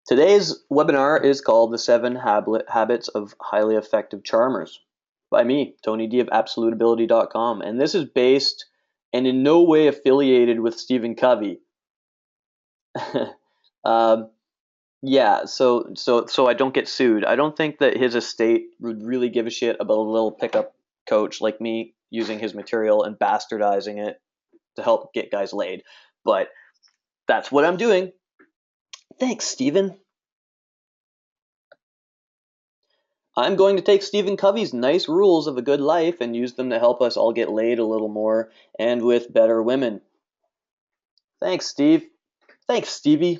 Today's webinar is called The Seven Habits of Highly Effective Charmers by me, Tony D of AbsoluteAbility.com. And this is based and in no way affiliated with Steven Covey. um, yeah, so I don't get sued. I don't think that his estate would really give a shit about a little pickup coach like me using his material and bastardizing it to help get guys laid. But that's what I'm doing. Thanks, Steven. I'm going to take Stephen Covey's nice rules of a good life and use them to help us all get laid a little more and with better women. Thanks, Steve. Thanks, Stevie.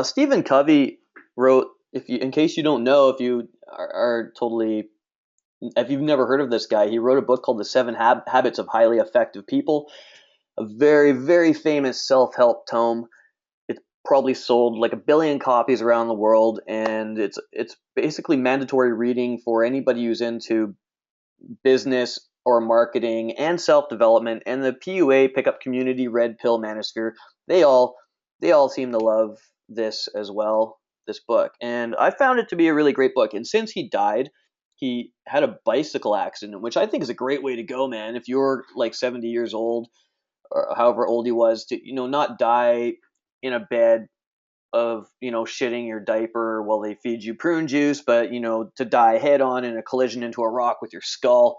Stephen Covey wrote, in case you don't know, if you are totally, if you've never heard of this guy, he wrote a book called The Seven Habits of Highly Effective People, a very, very famous self-help tome. Probably sold like 1 billion copies around the world, and it's basically mandatory reading for anybody who's into business or marketing and self-development. And the PUA pickup community, red pill manosphere, they all seem to love this as well, this book. And I found it to be a really great book. And since he died, he had a bicycle accident, which I think is a great way to go, man. If you're like 70 years old or however old he was, to not die in a bed of shitting your diaper while they feed you prune juice, but to die head on in a collision into a rock with your skull.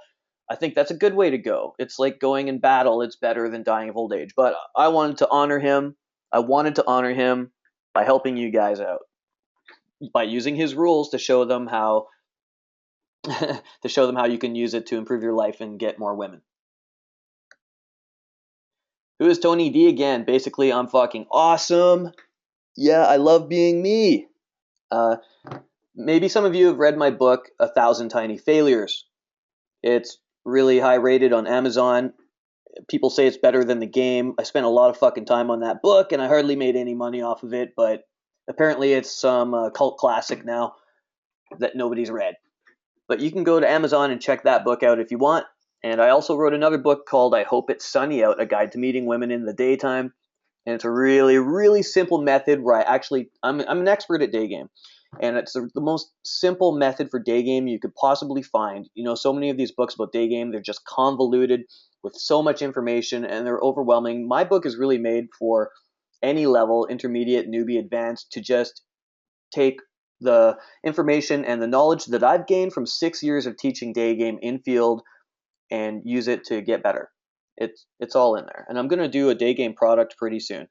I think that's a good way to go. It's like going in battle. It's better than dying of old age. But I wanted to honor him. I wanted to honor him by helping you guys out, by using his rules to show them how to show them how you can use it to improve your life and get more women. Who is Tony D again? Basically, I'm fucking awesome. Yeah, I love being me. Maybe some of you have read my book, 1,000 Tiny Failures. It's really high rated on Amazon. People say it's better than the game. I spent a lot of fucking time on that book, and I hardly made any money off of it, but apparently it's some cult classic now that nobody's read. But you can go to Amazon and check that book out if you want. And I also wrote another book called I Hope It's Sunny Out, A Guide to Meeting Women in the Daytime. And it's a really, really simple method where I'm an expert at day game. And it's the most simple method for day game you could possibly find. So many of these books about day game, they're just convoluted with so much information and they're overwhelming. My book is really made for any level, intermediate, newbie, advanced, to just take the information and the knowledge that I've gained from 6 years of teaching day game in field and use it to get better. It's all in there. And I'm going to do a day game product pretty soon.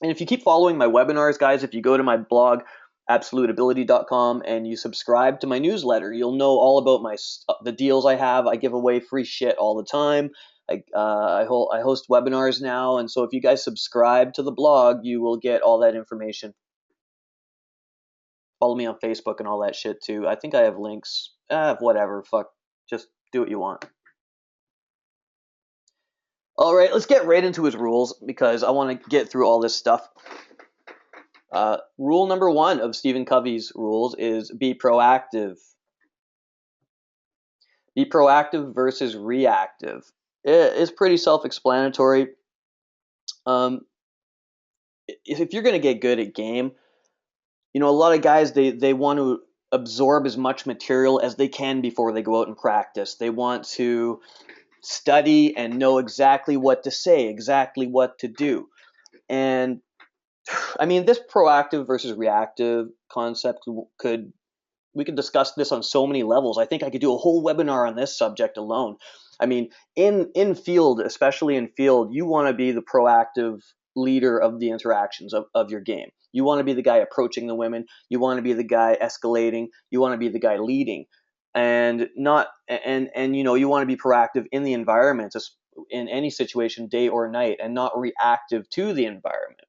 And if you keep following my webinars, guys, if you go to my blog, AbsoluteAbility.com, and you subscribe to my newsletter, you'll know all about the deals I have. I give away free shit all the time. I host webinars now, and so if you guys subscribe to the blog, you will get all that information. Follow me on Facebook and all that shit too. I think I have links. Whatever, fuck. Just do what you want. All right, let's get right into his rules because I want to get through all this stuff. Rule number 1 of Stephen Covey's rules is be proactive. Be proactive versus reactive. It's pretty self-explanatory. If you're going to get good at game, a lot of guys, they want to absorb as much material as they can before they go out and practice. They want to study and know exactly what to say, exactly what to do. And I mean, this proactive versus reactive concept we could discuss this on so many levels. I think I could do a whole webinar on this subject alone. I mean, in field, especially in field, you want to be the proactive leader of the interactions of your game. You want to be the guy approaching the women. You want to be the guy escalating. You want to be the guy leading. And you want to be proactive in the environment, in any situation, day or night, and not reactive to the environment.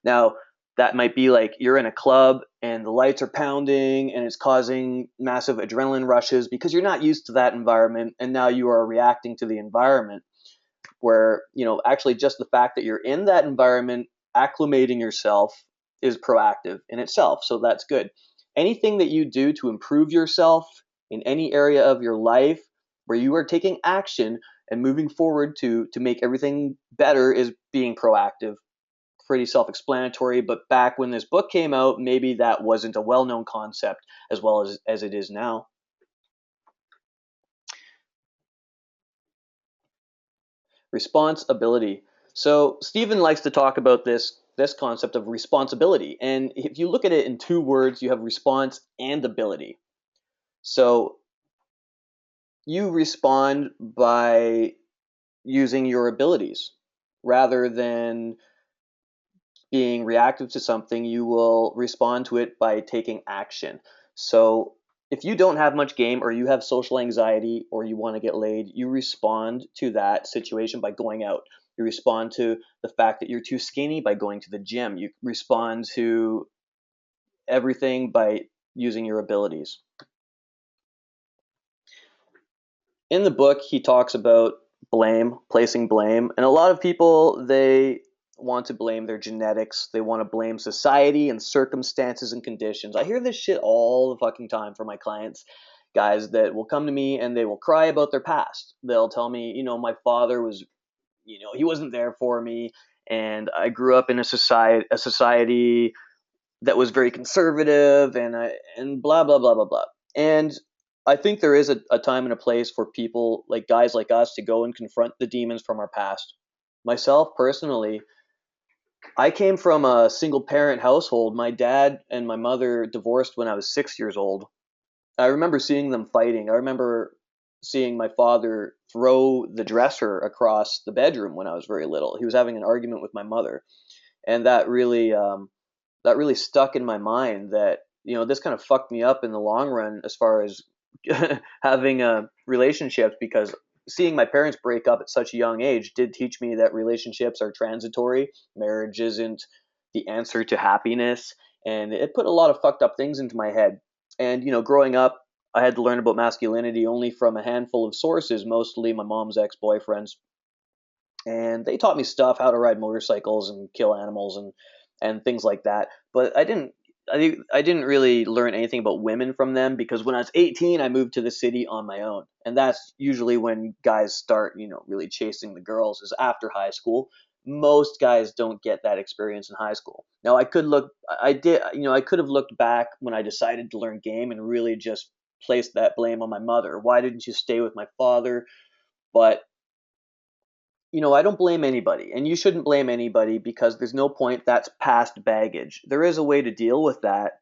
Now, that might be like you're in a club and the lights are pounding and it's causing massive adrenaline rushes because you're not used to that environment, and now you are reacting to the environment, where actually just the fact that you're in that environment, acclimating yourself, is proactive in itself. So that's good. Anything that you do to improve yourself in any area of your life where you are taking action and moving forward to make everything better is being proactive. pretty self-explanatory, but back when this book came out, maybe that wasn't a well-known concept as well as it is now. Responsibility. So Stephen likes to talk about this concept of responsibility, and if you look at it in two words, you have response and ability. So you respond by using your abilities rather than being reactive to something. You will respond to it by taking action. So if you don't have much game, or you have social anxiety, or you want to get laid, you respond to that situation by going out. You respond to the fact that you're too skinny by going to the gym. You respond to everything by using your abilities. In the book, he talks about blame, placing blame, and a lot of people, they want to blame their genetics. They want to blame society and circumstances and conditions. I hear this shit all the fucking time from my clients, guys that will come to me and they will cry about their past. They'll tell me, my father was, he wasn't there for me, and I grew up in a society that was very conservative, and blah blah blah blah blah. And I think there is a time and a place for people like guys like us to go and confront the demons from our past. Myself personally, I came from a single parent household. My dad and my mother divorced when I was 6 years old. I remember seeing them fighting. I remember seeing my father throw the dresser across the bedroom when I was very little. He was having an argument with my mother, and that really stuck in my mind. That this kind of fucked me up in the long run as far as having relationships, because seeing my parents break up at such a young age did teach me that relationships are transitory. Marriage isn't the answer to happiness, and it put a lot of fucked up things into my head. And growing up, I had to learn about masculinity only from a handful of sources, mostly my mom's ex-boyfriends, and they taught me stuff, how to ride motorcycles and kill animals and things like that. But I didn't really learn anything about women from them, because when I was 18, I moved to the city on my own, and that's usually when guys start, really chasing the girls, is after high school. Most guys don't get that experience in high school. Now, I could have looked back when I decided to learn game and really just placed that blame on my mother. Why didn't you stay with my father? But I don't blame anybody, and you shouldn't blame anybody, because there's no point. That's past baggage. There is a way to deal with that,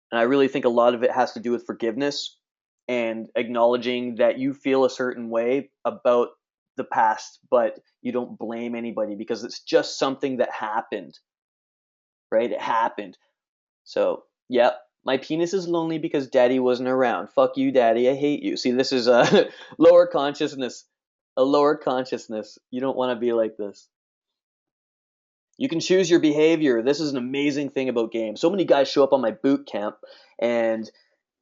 and I really think a lot of it has to do with forgiveness and acknowledging that you feel a certain way about the past, but you don't blame anybody because it's just something that happened, right? It happened. So, yep, my penis is lonely because daddy wasn't around. Fuck you, daddy. I hate you. See, this is a lower consciousness. A lower consciousness. You don't want to be like this. You can choose your behavior. This is an amazing thing about games. So many guys show up on my boot camp, and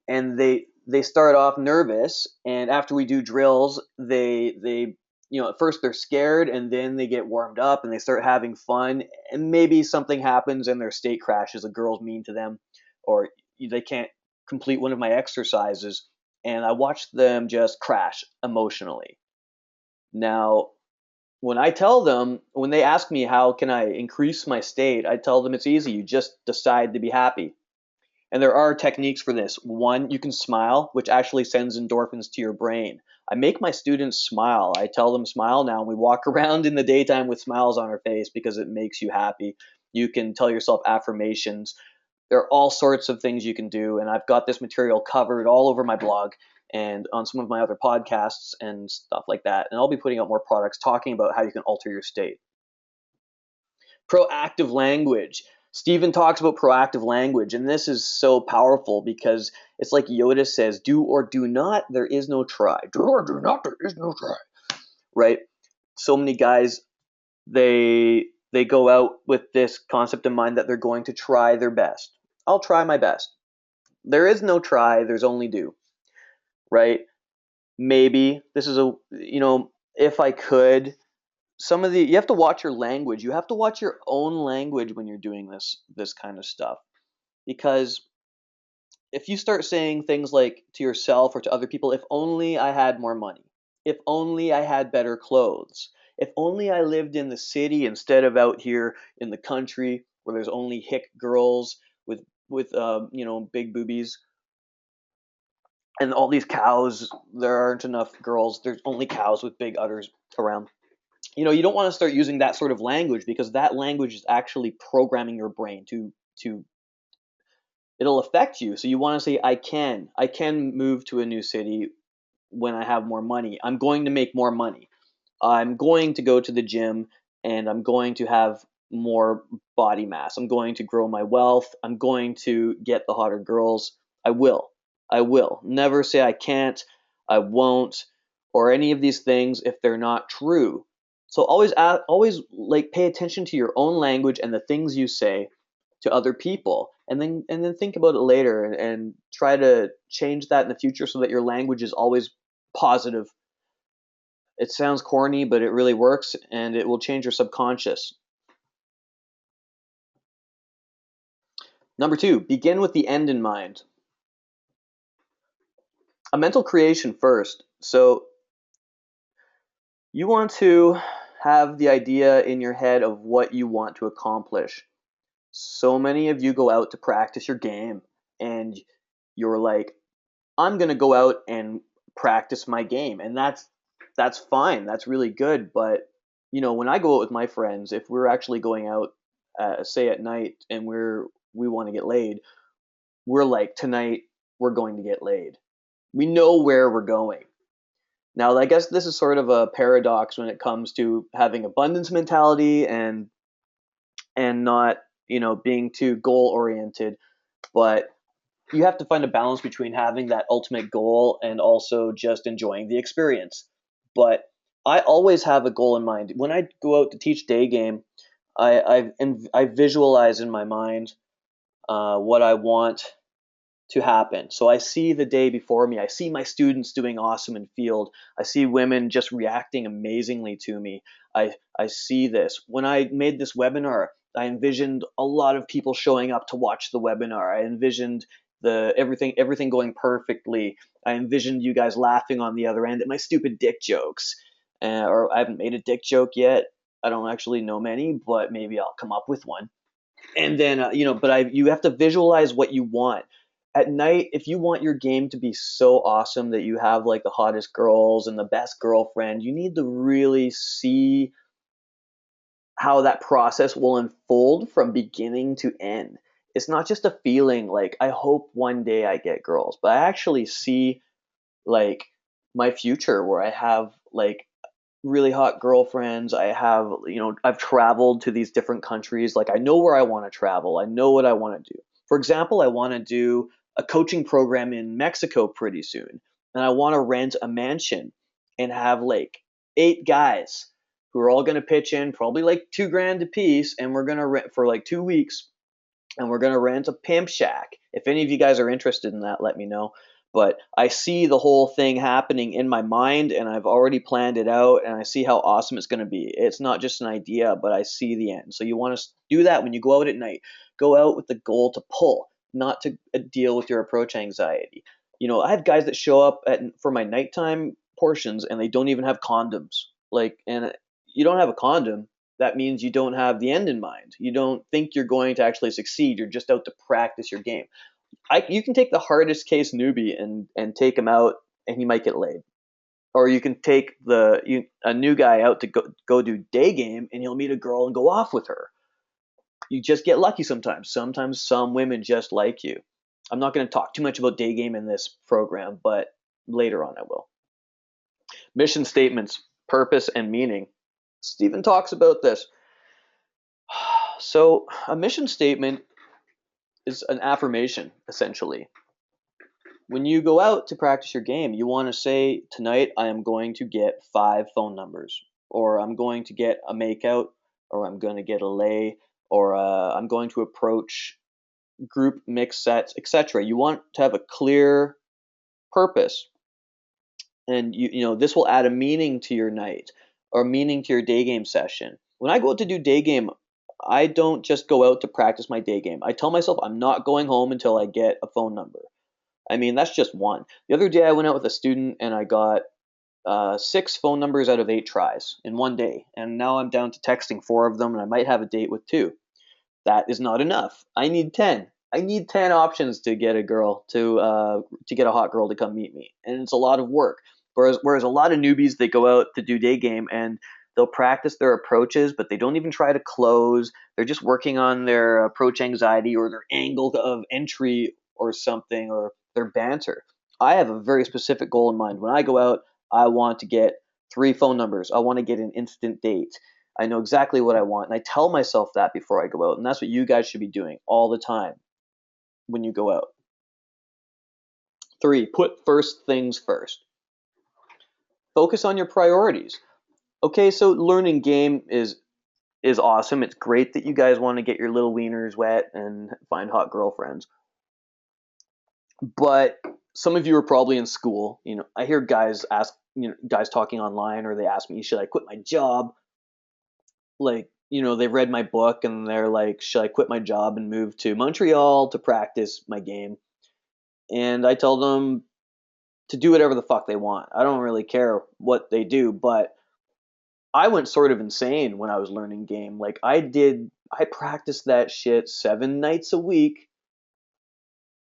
they start off nervous, and after we do drills, they at first they're scared, and then they get warmed up and they start having fun, and maybe something happens and their state crashes. A girl's mean to them, or they can't complete one of my exercises, and I watch them just crash emotionally. Now, when they ask me how can I increase my state, I tell them it's easy. You just decide to be happy. And there are techniques for this. One, you can smile, which actually sends endorphins to your brain. I make my students smile. I tell them smile now, and we walk around in the daytime with smiles on our face because it makes you happy. You can tell yourself affirmations. There are all sorts of things you can do, and I've got this material covered all over my blog and on some of my other podcasts and stuff like that. And I'll be putting out more products talking about how you can alter your state. Proactive language. Stephen talks about proactive language, and this is so powerful because it's like Yoda says, do or do not, there is no try. Do or do not, there is no try. Right? So many guys, they go out with this concept in mind that they're going to try their best. I'll try my best. There is no try, there's only do. Right? Maybe this is if I could, you have to watch your language. You have to watch your own language when you're doing this kind of stuff, because if you start saying things like to yourself or to other people, if only I had more money, if only I had better clothes, If only I lived in the city instead of out here in the country where there's only hick girls with big boobies and all these cows. There aren't enough girls. There's only cows with big udders around. You don't want to start using that sort of language because that language is actually programming your brain to it'll affect you. So you want to say I can move to a new city when I have more money. I'm going to make more money. I'm going to go to the gym and I'm going to have more body mass. I'm going to grow my wealth. I'm going to get the hotter girls. I will. I will. Never say I can't, I won't, or any of these things if they're not true. So always like pay attention to your own language and the things you say to other people, and then think about it later and try to change that in the future so that your language is always positive. It sounds corny, but it really works and it will change your subconscious. Number 2, begin with the end in mind. A mental creation first. So you want to have the idea in your head of what you want to accomplish. So many of you go out to practice your game and you're like, I'm going to go out and practice my game. And that's fine. That's really good, but when I go out with my friends, if we're actually going out say at night and we want to get laid, we're like, tonight we're going to get laid. We know where we're going. Now, I guess this is sort of a paradox when it comes to having abundance mentality and not, being too goal oriented, but you have to find a balance between having that ultimate goal and also just enjoying the experience. But I always have a goal in mind. When I go out to teach day game, I visualize in my mind what I want to happen. So I see the day before me. I see my students doing awesome in field. I see women just reacting amazingly to me. I see this. When I made this webinar, I envisioned a lot of people showing up to watch the webinar. I envisioned the everything going perfectly. I envisioned you guys laughing on the other end at my stupid dick jokes. Or I haven't made a dick joke yet. I don't actually know many, but maybe I'll come up with one. And then you have to visualize what you want at night. If you want your game to be so awesome that you have like the hottest girls and the best girlfriend, you need to really see how that process will unfold from beginning to end. It's not just a feeling like I hope one day I get girls, but I actually see like my future where I have like really hot girlfriends. I have, I've traveled to these different countries. Like I know where I want to travel. I know what I want to do. For example, I want to do a coaching program in Mexico pretty soon. And I want to rent a mansion and have like 8 guys who are all going to pitch in probably like $2,000 a piece. And we're going to rent for like 2 weeks and we're going to rent a pimp shack. If any of you guys are interested in that, let me know. But I see the whole thing happening in my mind and I've already planned it out and I see how awesome it's going to be. It's not just an idea, but I see the end. So you want to do that when you go out at night. Go out with the goal to pull, not to deal with your approach anxiety. I have guys that show up for my nighttime portions and they don't even have condoms. And you don't have a condom, that means you don't have the end in mind. You don't think you're going to actually succeed. You're just out to practice your game. You can take the hardest case newbie and take him out and he might get laid. Or you can take a new guy out to go do day game and he'll meet a girl and go off with her. You just get lucky sometimes. Sometimes some women just like you. I'm not going to talk too much about day game in this program, but later on I will. Mission statements, purpose, and meaning. Steven talks about this. So a mission statement is an affirmation, essentially. When you go out to practice your game, you want to say, tonight I am going to get 5 phone numbers, or I'm going to get a makeout, or I'm going to get a lay, or I'm going to approach group mix sets, etc. You want to have a clear purpose. And this will add a meaning to your night or meaning to your day game session. When I go out to do day game, I don't just go out to practice my day game. I tell myself I'm not going home until I get a phone number. I mean, that's just one. The other day I went out with a student and I got 6 phone numbers out of 8 tries in one day, and now I'm down to texting 4 of them, and I might have a date with 2. That is not enough. I need 10. I need 10 options to get a girl to get a hot girl to come meet me, and it's a lot of work. Whereas a lot of newbies, they go out to do day game and they'll practice their approaches, but they don't even try to close. They're just working on their approach anxiety or their angle of entry or something, or their banter. I have a very specific goal in mind. When I go out, I want to get 3 phone numbers. I want to get an instant date. I know exactly what I want, and I tell myself that before I go out, and that's what you guys should be doing all the time when you go out. 3, put first things first. Focus on your priorities. Okay, so learning game is awesome. It's great that you guys want to get your little wieners wet and find hot girlfriends. But some of you are probably in school. I hear guys guys talking online, or they ask me, should I quit my job? Like, they've read my book and they're like, should I quit my job and move to Montreal to practice my game? And I tell them to do whatever the fuck they want. I don't really care what they do, but I went sort of insane when I was learning game. Like, I practiced that shit 7 nights a week,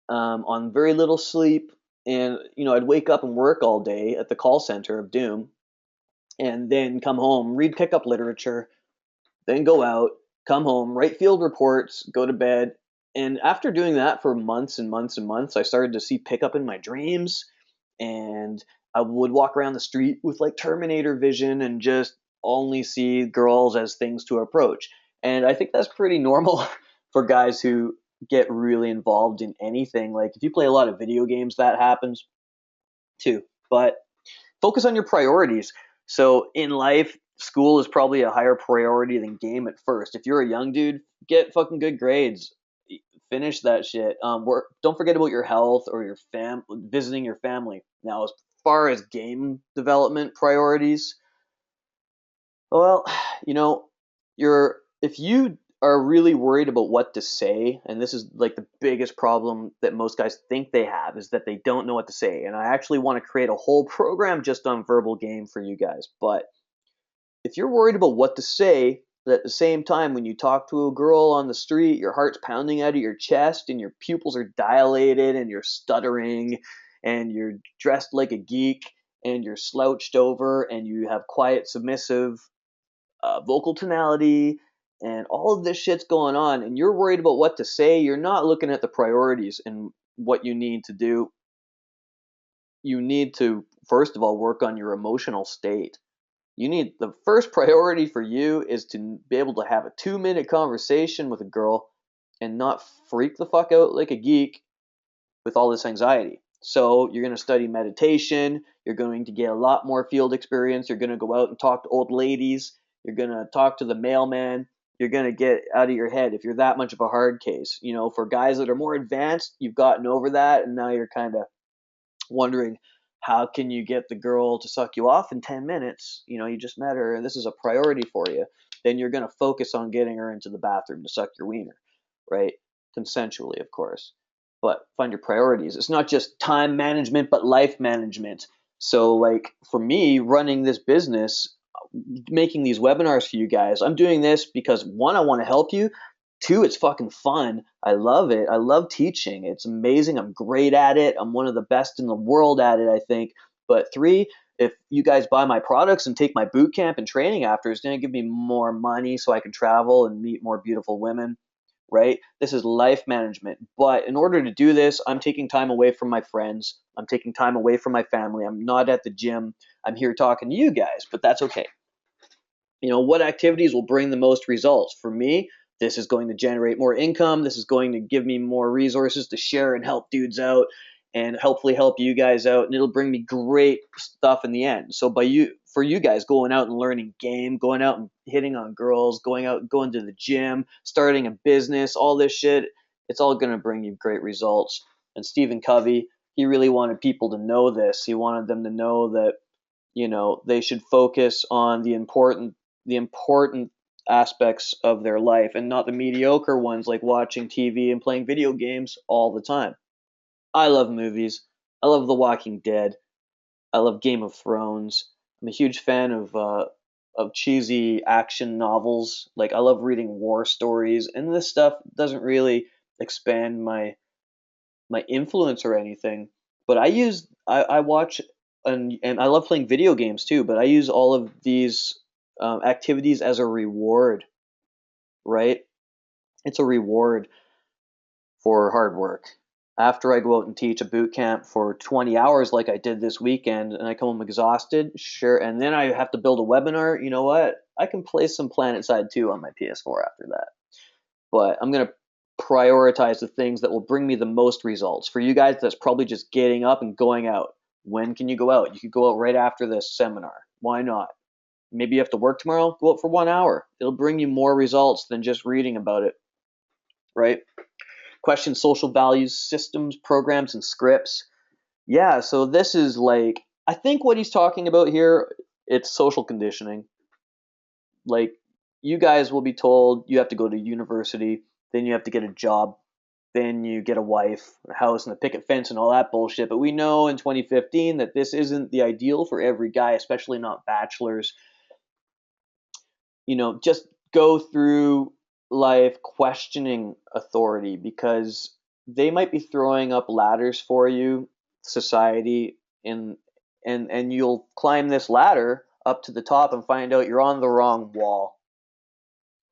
on very little sleep. And, I'd wake up and work all day at the call center of Doom, and then come home, read pickup literature, then go out, come home, write field reports, go to bed. And after doing that for months and months and months, I started to see pickup in my dreams. And I would walk around the street with like Terminator vision and just only see girls as things to approach. And I think that's pretty normal for guys who get really involved in anything. Like, if you play a lot of video games, that happens too. But focus on your priorities. So in life, school is probably a higher priority than game at first. If you're a young dude, get fucking good grades. Finish that shit. Don't forget about your health or your visiting your family. Now, as far as game development priorities, well, if you are really worried about what to say, and this is like the biggest problem that most guys think they have, is that they don't know what to say. And I actually want to create a whole program just on verbal game for you guys. But if you're worried about what to say, but at the same time, when you talk to a girl on the street, your heart's pounding out of your chest and your pupils are dilated and you're stuttering and you're dressed like a geek and you're slouched over and you have quiet, submissive vocal tonality, and all of this shit's going on, and you're worried about what to say, you're not looking at the priorities and what you need to do. You need to, first of all, work on your emotional state. The first priority for you is to be able to have a 2-minute conversation with a girl and not freak the fuck out like a geek with all this anxiety. So you're going to study meditation. You're going to get a lot more field experience. You're going to go out and talk to old ladies. You're going to talk to the mailman. You're going to get out of your head if you're that much of a hard case. For guys that are more advanced, you've gotten over that, and now you're kind of wondering, how can you get the girl to suck you off in 10 minutes? You just met her, and this is a priority for you. Then you're going to focus on getting her into the bathroom to suck your wiener, right? Consensually, of course. But find your priorities. It's not just time management, but life management. So, like, for me, running this business, making these webinars for you guys, I'm doing this because, 1, I want to help you. 2, it's fucking fun. I love it. I love teaching. It's amazing. I'm great at it. I'm one of the best in the world at it, I think. But 3, if you guys buy my products and take my boot camp and training after, it's going to give me more money so I can travel and meet more beautiful women, right? This is life management. But in order to do this, I'm taking time away from my friends. I'm taking time away from my family. I'm not at the gym. I'm here talking to you guys, but that's okay. What activities will bring the most results? For me, this is going to generate more income. This is going to give me more resources to share and help dudes out and hopefully help you guys out. And it'll bring me great stuff in the end. So for you guys going out and learning game, going out and hitting on girls, going to the gym, starting a business, all this shit, it's all going to bring you great results. And Steven Covey, he really wanted people to know this. He wanted them to know that, they should focus on the important aspects of their life and not the mediocre ones, like watching TV and playing video games all the time. I love movies. I love The Walking Dead. I love Game of Thrones. I'm a huge fan of cheesy action novels. Like I love reading war stories, and this stuff doesn't really expand my influence or anything. But I watch and I love playing video games too. But I use all of these activities as a reward, right? It's a reward for hard work. After I go out and teach a boot camp for 20 hours like I did this weekend and I come home exhausted, sure, and then I have to build a webinar, you know what? I can play some PlanetSide 2 on my PS4 after that. But I'm going to prioritize the things that will bring me the most results. For you guys, that's probably just getting up and going out. When can you go out? You could go out right after this seminar. Why not? Maybe you have to work tomorrow, go out for 1 hour. It'll bring you more results than just reading about it, right? Question social values, systems, programs, and scripts. Yeah, so this is like, I think what he's talking about here, it's social conditioning. Like, you guys will be told you have to go to university, then you have to get a job, then you get a wife, a house, and a picket fence and all that bullshit. But we know in 2015 that this isn't the ideal for every guy, especially not bachelors. Just go through life questioning authority because they might be throwing up ladders for you, society, and you'll climb this ladder up to the top and find out you're on the wrong wall,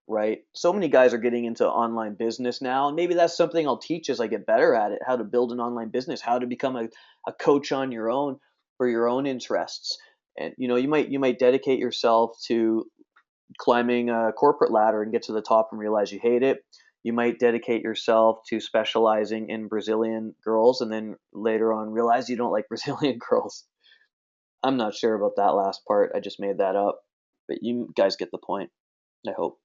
right? So many guys are getting into online business now, and maybe that's something I'll teach as I get better at it, how to build an online business, how to become a coach on your own for your own interests. And you might dedicate yourself to climbing a corporate ladder and get to the top and realize you hate it. You might dedicate yourself to specializing in Brazilian girls and then later on realize you don't like Brazilian girls. I'm not sure about that last part. I just made that up. But you guys get the point, I hope.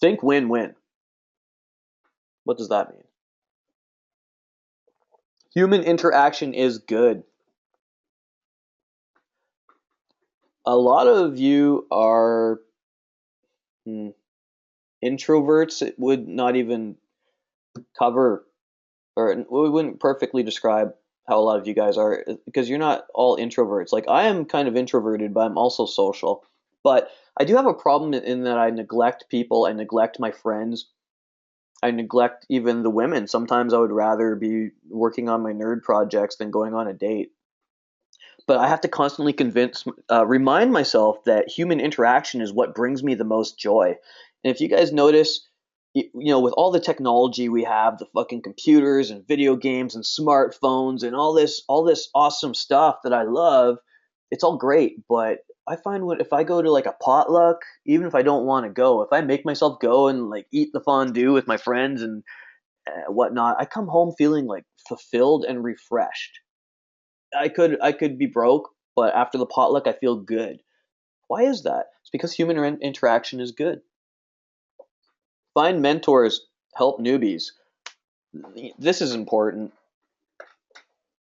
Think win-win. What does that mean? Human interaction is good. A lot of you are introverts. It would not even cover, or we wouldn't perfectly describe how a lot of you guys are because you're not all introverts. Like I am kind of introverted, but I'm also social. But I do have a problem in that I neglect people, I neglect my friends, I neglect even the women. Sometimes I would rather be working on my nerd projects than going on a date. But I have to constantly remind myself that human interaction is what brings me the most joy. And if you guys notice, with all the technology we have, the fucking computers and video games and smartphones and all this awesome stuff that I love, it's all great. But I find if I go to like a potluck, even if I don't want to go, if I make myself go and like eat the fondue with my friends and whatnot, I come home feeling like fulfilled and refreshed. I could be broke, but after the potluck, I feel good. Why is that? It's because human interaction is good. Find mentors, help newbies. This is important.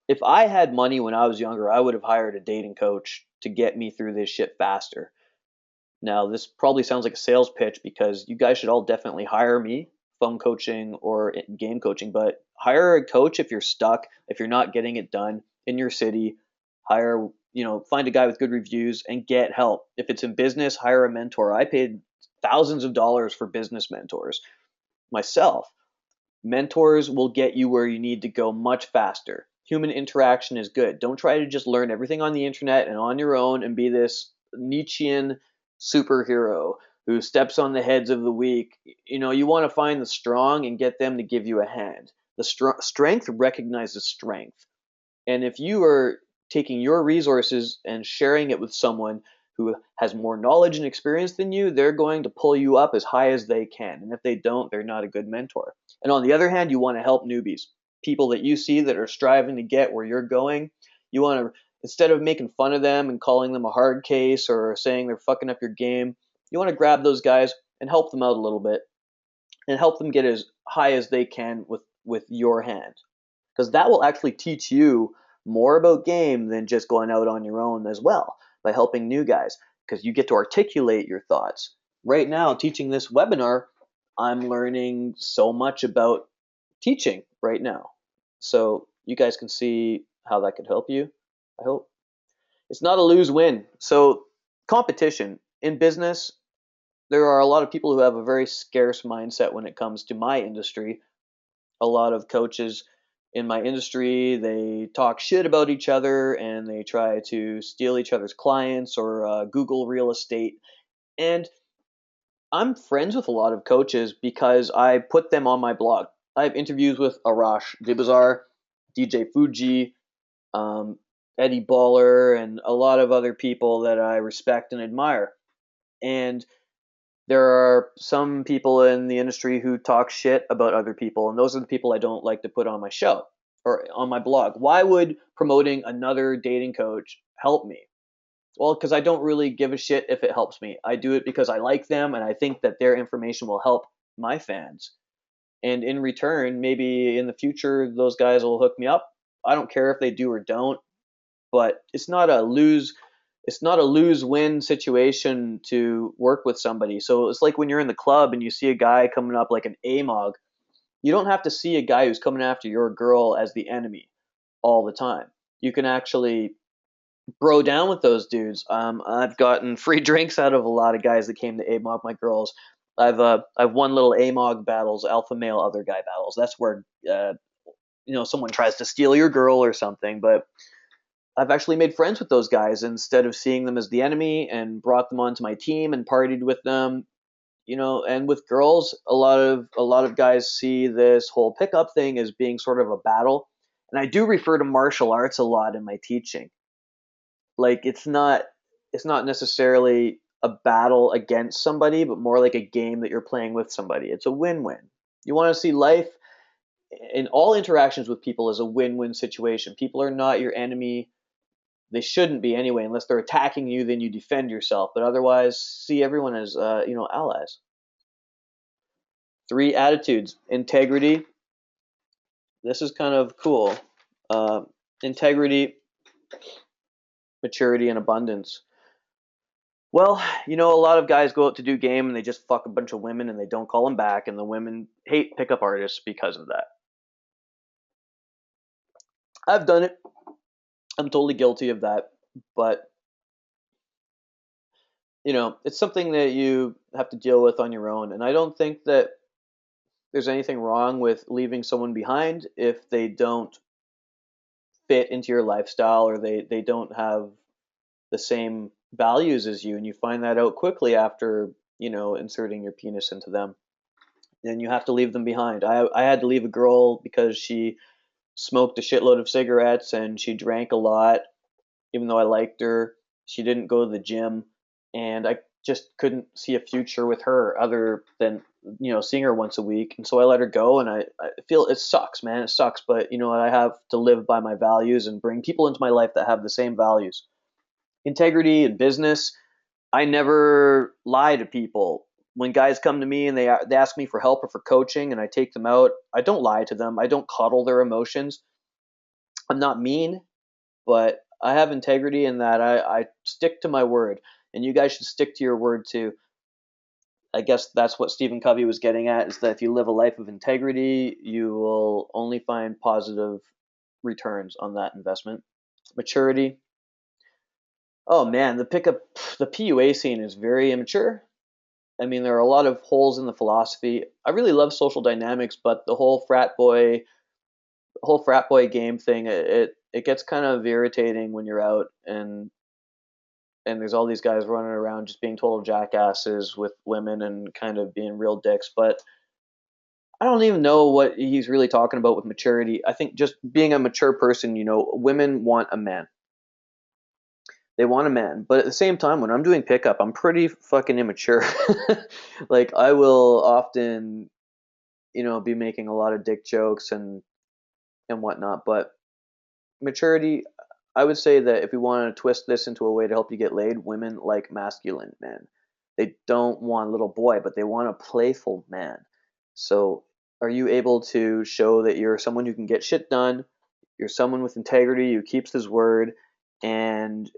If I had money when I was younger, I would have hired a dating coach to get me through this shit faster. Now, this probably sounds like a sales pitch because you guys should all definitely hire me, phone coaching or game coaching, but hire a coach if you're stuck, if you're not getting it done in your city. Find a guy with good reviews and get help. If it's in business, hire a mentor. I paid thousands of dollars for business mentors myself. Mentors will get you where you need to go much faster. Human interaction is good. Don't try to just learn everything on the internet and on your own and be this Nietzschean superhero who steps on the heads of the weak. You want to find the strong and get them to give you a hand. The strength recognizes strength. And if you are taking your resources and sharing it with someone who has more knowledge and experience than you, they're going to pull you up as high as they can. And if they don't, they're not a good mentor. And on the other hand, you want to help newbies, people that you see that are striving to get where you're going. You want to, instead of making fun of them and calling them a hard case or saying they're fucking up your game, you want to grab those guys and help them out a little bit and help them get as high as they can with your hand. Because that will actually teach you more about game than just going out on your own as well by helping new guys because you get to articulate your thoughts. Right now, teaching this webinar, I'm learning so much about teaching right now. So you guys can see how that could help you, I hope. It's not a lose-win. So competition in business, there are a lot of people who have a very scarce mindset when it comes to my industry. A lot of coaches in my industry, they talk shit about each other and they try to steal each other's clients or Google real estate. And I'm friends with a lot of coaches because I put them on my blog. I have interviews with Arash Dibazar, DJ Fuji, um, Eddie Baller, and a lot of other people that I respect and admire. And there are some people in the industry who talk shit about other people, and those are the people I don't like to put on my show or on my blog. Why would promoting another dating coach help me? Well, because I don't really give a shit if it helps me. I do it because I like them and I think that their information will help my fans. And in return, maybe in the future, those guys will hook me up. I don't care if they do or don't, but it's not a lose win situation to work with somebody. So it's like when you're in the club and you see a guy coming up like an AMOG, you don't have to see a guy who's coming after your girl as the enemy all the time. You can actually bro down with those dudes. I've gotten free drinks out of a lot of guys that came to AMOG my girls. I've won little AMOG battles, alpha male other guy battles. That's where someone tries to steal your girl or something, but I've actually made friends with those guys instead of seeing them as the enemy and brought them onto my team and partied with them. And with girls, a lot of guys see this whole pickup thing as being sort of a battle. And I do refer to martial arts a lot in my teaching. Like it's not necessarily a battle against somebody, but more like a game that you're playing with somebody. It's a win-win. You want to see life in all interactions with people as a win-win situation. People are not your enemy. They shouldn't be anyway, unless they're attacking you. Then you defend yourself. But otherwise, see everyone as allies. 3 attitudes: integrity. This is kind of cool. Uh, Integrity, maturity, and abundance. Well, a lot of guys go out to do game and they just fuck a bunch of women and they don't call them back, and the women hate pickup artists because of that. I've done it. I'm totally guilty of that, but it's something that you have to deal with on your own. And I don't think that there's anything wrong with leaving someone behind if they don't fit into your lifestyle or they don't have the same values as you, and you find that out quickly after inserting your penis into them. Then you have to leave them behind. I had to leave a girl because she smoked a shitload of cigarettes and she drank a lot. Even though I liked her, she didn't go to the gym, and I just couldn't see a future with her other than seeing her once a week. And so I let her go, and I feel it sucks, man. It sucks, but I have to live by my values and bring people into my life that have the same values. Integrity in business. I never lie to people. When guys come to me and they ask me for help or for coaching and I take them out, I don't lie to them. I don't coddle their emotions. I'm not mean, but I have integrity in that I stick to my word, and you guys should stick to your word too. I guess that's what Steven Covey was getting at, is that if you live a life of integrity, you will only find positive returns on that investment. Maturity. Oh man, the PUA scene is very immature. I mean, there are a lot of holes in the philosophy. I really love social dynamics, but the whole frat boy game thing, it gets kind of irritating when you're out and there's all these guys running around just being total jackasses with women and kind of being real dicks. But I don't even know what he's really talking about with maturity. I think just being a mature person, women want a man. They want a man. But at the same time, when I'm doing pickup, I'm pretty fucking immature. Like I will often, be making a lot of dick jokes and whatnot. But maturity, I would say that if we want to twist this into a way to help you get laid, women like masculine men. They don't want a little boy, but they want a playful man. So, are you able to show that you're someone who can get shit done? You're someone with integrity who keeps his word, and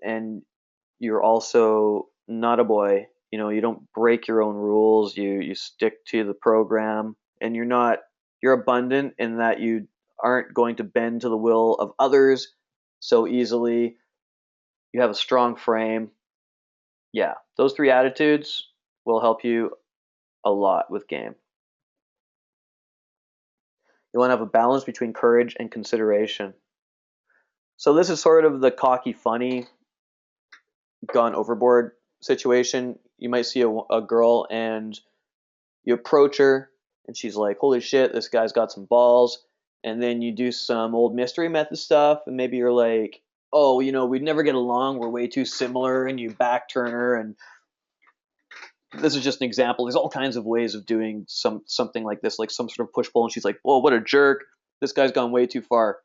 you're also not a boy. You don't break your own rules. You stick to the program, and you're abundant in that you aren't going to bend to the will of others so easily. you have a strong frame. Yeah, those three attitudes will help you a lot with game. You want to have a balance between courage and consideration. So this is sort of the cocky, funny, gone overboard situation. You might see a girl and you approach her and she's like, holy shit, this guy's got some balls. And then you do some old mystery method stuff and maybe you're like, oh, we'd never get along, we're way too similar, and you back turn her. And this is just an example. There's all kinds of ways of doing something like this, like some sort of push pull, and she's like, whoa, what a jerk, this guy's gone way too far.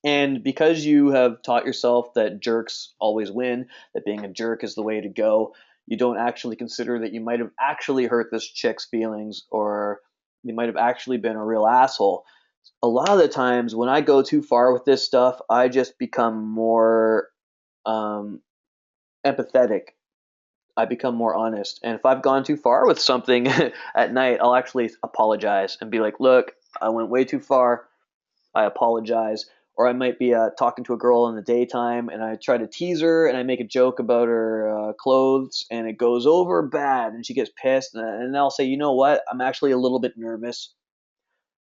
And because you have taught yourself that jerks always win, that being a jerk is the way to go, you don't actually consider that you might have actually hurt this chick's feelings, or you might have actually been a real asshole. A lot of the times when I go too far with this stuff, I just become more empathetic. I become more honest. And if I've gone too far with something at night, I'll actually apologize and be like, look, I went way too far. I apologize. Or I might be talking to a girl in the daytime and I try to tease her and I make a joke about her clothes and it goes over bad and she gets pissed. And I'll say, you know what? I'm actually a little bit nervous.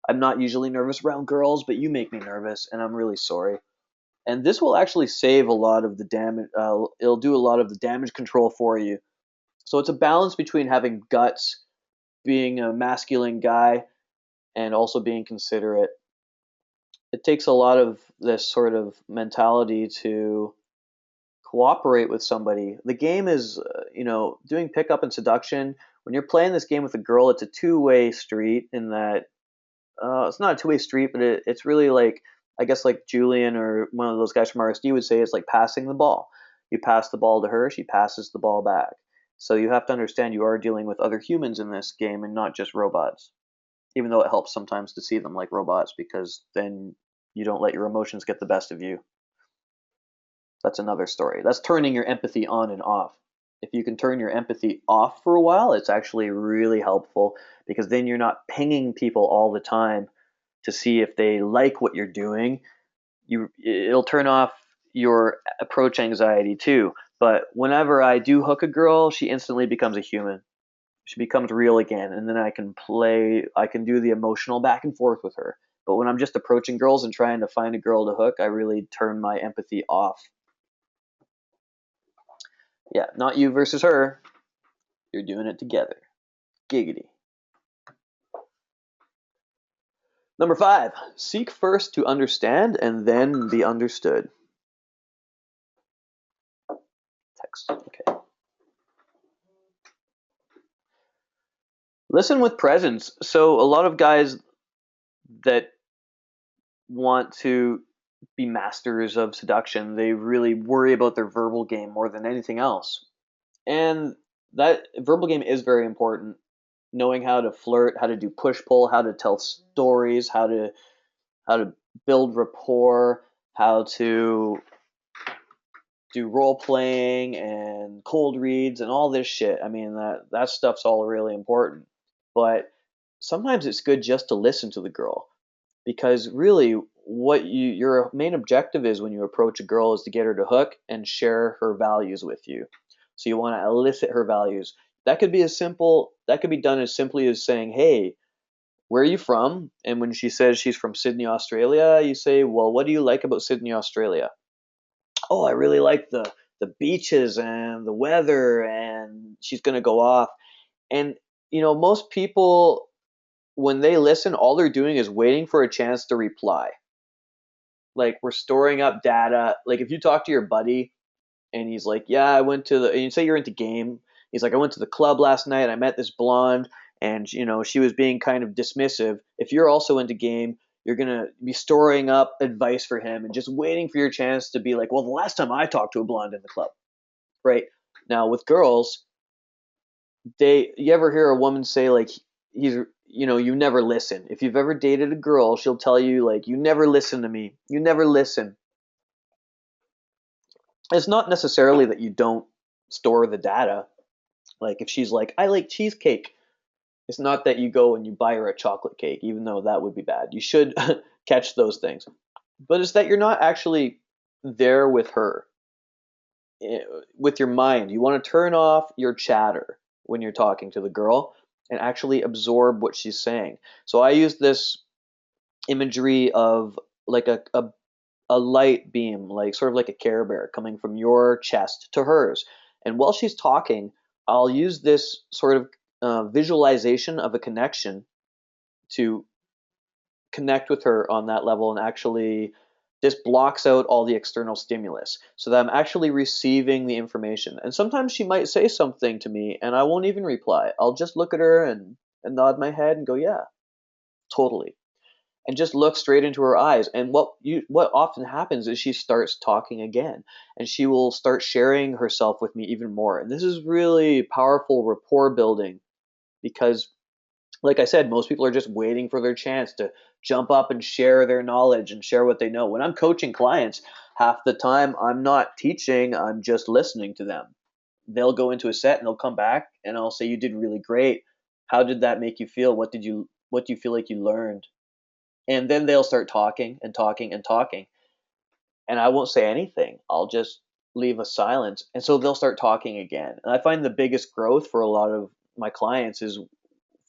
I'm not usually nervous around girls, but you make me nervous and I'm really sorry. And this will actually save a lot of the damage. It'll do a lot of the damage control for you. So it's a balance between having guts, being a masculine guy, and also being considerate. It takes a lot of this sort of mentality to cooperate with somebody. The game is, doing pickup and seduction. When you're playing this game with a girl, it's a two-way street in that it's not a two-way street, but it's really like, I guess like Julian or one of those guys from RSD would say, it's like passing the ball. You pass the ball to her, she passes the ball back. So you have to understand you are dealing with other humans in this game and not just robots. Even though it helps sometimes to see them like robots because then you don't let your emotions get the best of you. That's another story. That's turning your empathy on and off. If you can turn your empathy off for a while, it's actually really helpful because then you're not pinging people all the time to see if they like what you're doing. It'll turn off your approach anxiety too. But whenever I do hook a girl, she instantly becomes a human. She becomes real again, and then I can do the emotional back and forth with her. But when I'm just approaching girls and trying to find a girl to hook, I really turn my empathy off. Yeah, not you versus her. You're doing it together. Giggity. Number 5, seek first to understand and then be understood. Text. Okay. Listen with presence. So a lot of guys that want to be masters of seduction, they really worry about their verbal game more than anything else. And that verbal game is very important. Knowing how to flirt, how to do push pull, how to tell stories, how to build rapport, how to do role playing and cold reads and all this shit. I mean that stuff's all really important. But sometimes it's good just to listen to the girl because really what your main objective is when you approach a girl is to get her to hook and share her values with you. So you want to elicit her values. That could be done as simply as saying, "Hey, where are you from?" And when she says she's from Sydney, Australia, you say, "Well, what do you like about Sydney, Australia?" "Oh, I really like the beaches and the weather," and she's going to go off. And most people when they listen, all they're doing is waiting for a chance to reply. Like we're storing up data. Like if you talk to your buddy and he's like, "Yeah, I went to the," and you say you're into game. He's like, "I went to the club last night. I met this blonde, and she was being kind of dismissive." If you're also into game, you're gonna be storing up advice for him and just waiting for your chance to be like, "Well, the last time I talked to a blonde in the club," right? Now with girls, you ever hear a woman say like you never listen. If you've ever dated a girl, she'll tell you like, "You never listen to me. You never listen." It's not necessarily that you don't store the data. Like if she's like, "I like cheesecake," it's not that you go and you buy her a chocolate cake, even though that would be bad. You should catch those things. But it's that you're not actually there with her. eh, with your mind. You want to turn off your chatter when you're talking to the girl and actually absorb what she's saying. So I use this imagery of like a light beam, like sort of like a Care Bear coming from your chest to hers. And while she's talking, I'll use this sort of visualization of a connection to connect with her on that level, and actually this blocks out all the external stimulus so that I'm actually receiving the information. And sometimes she might say something to me and I won't even reply. I'll just look at her and nod my head and go, yeah, totally. And just look straight into her eyes. And what often happens is she starts talking again, and she will start sharing herself with me even more. And this is really powerful rapport building because, like I said, most people are just waiting for their chance to jump up and share their knowledge and share what they know. When I'm coaching clients, half the time I'm not teaching, I'm just listening to them. They'll go into a set and they'll come back and I'll say, you did really great. How did that make you feel? What do you feel like you learned? And then they'll start talking and talking and talking. And I won't say anything. I'll just leave a silence. And so they'll start talking again. And I find the biggest growth for a lot of my clients is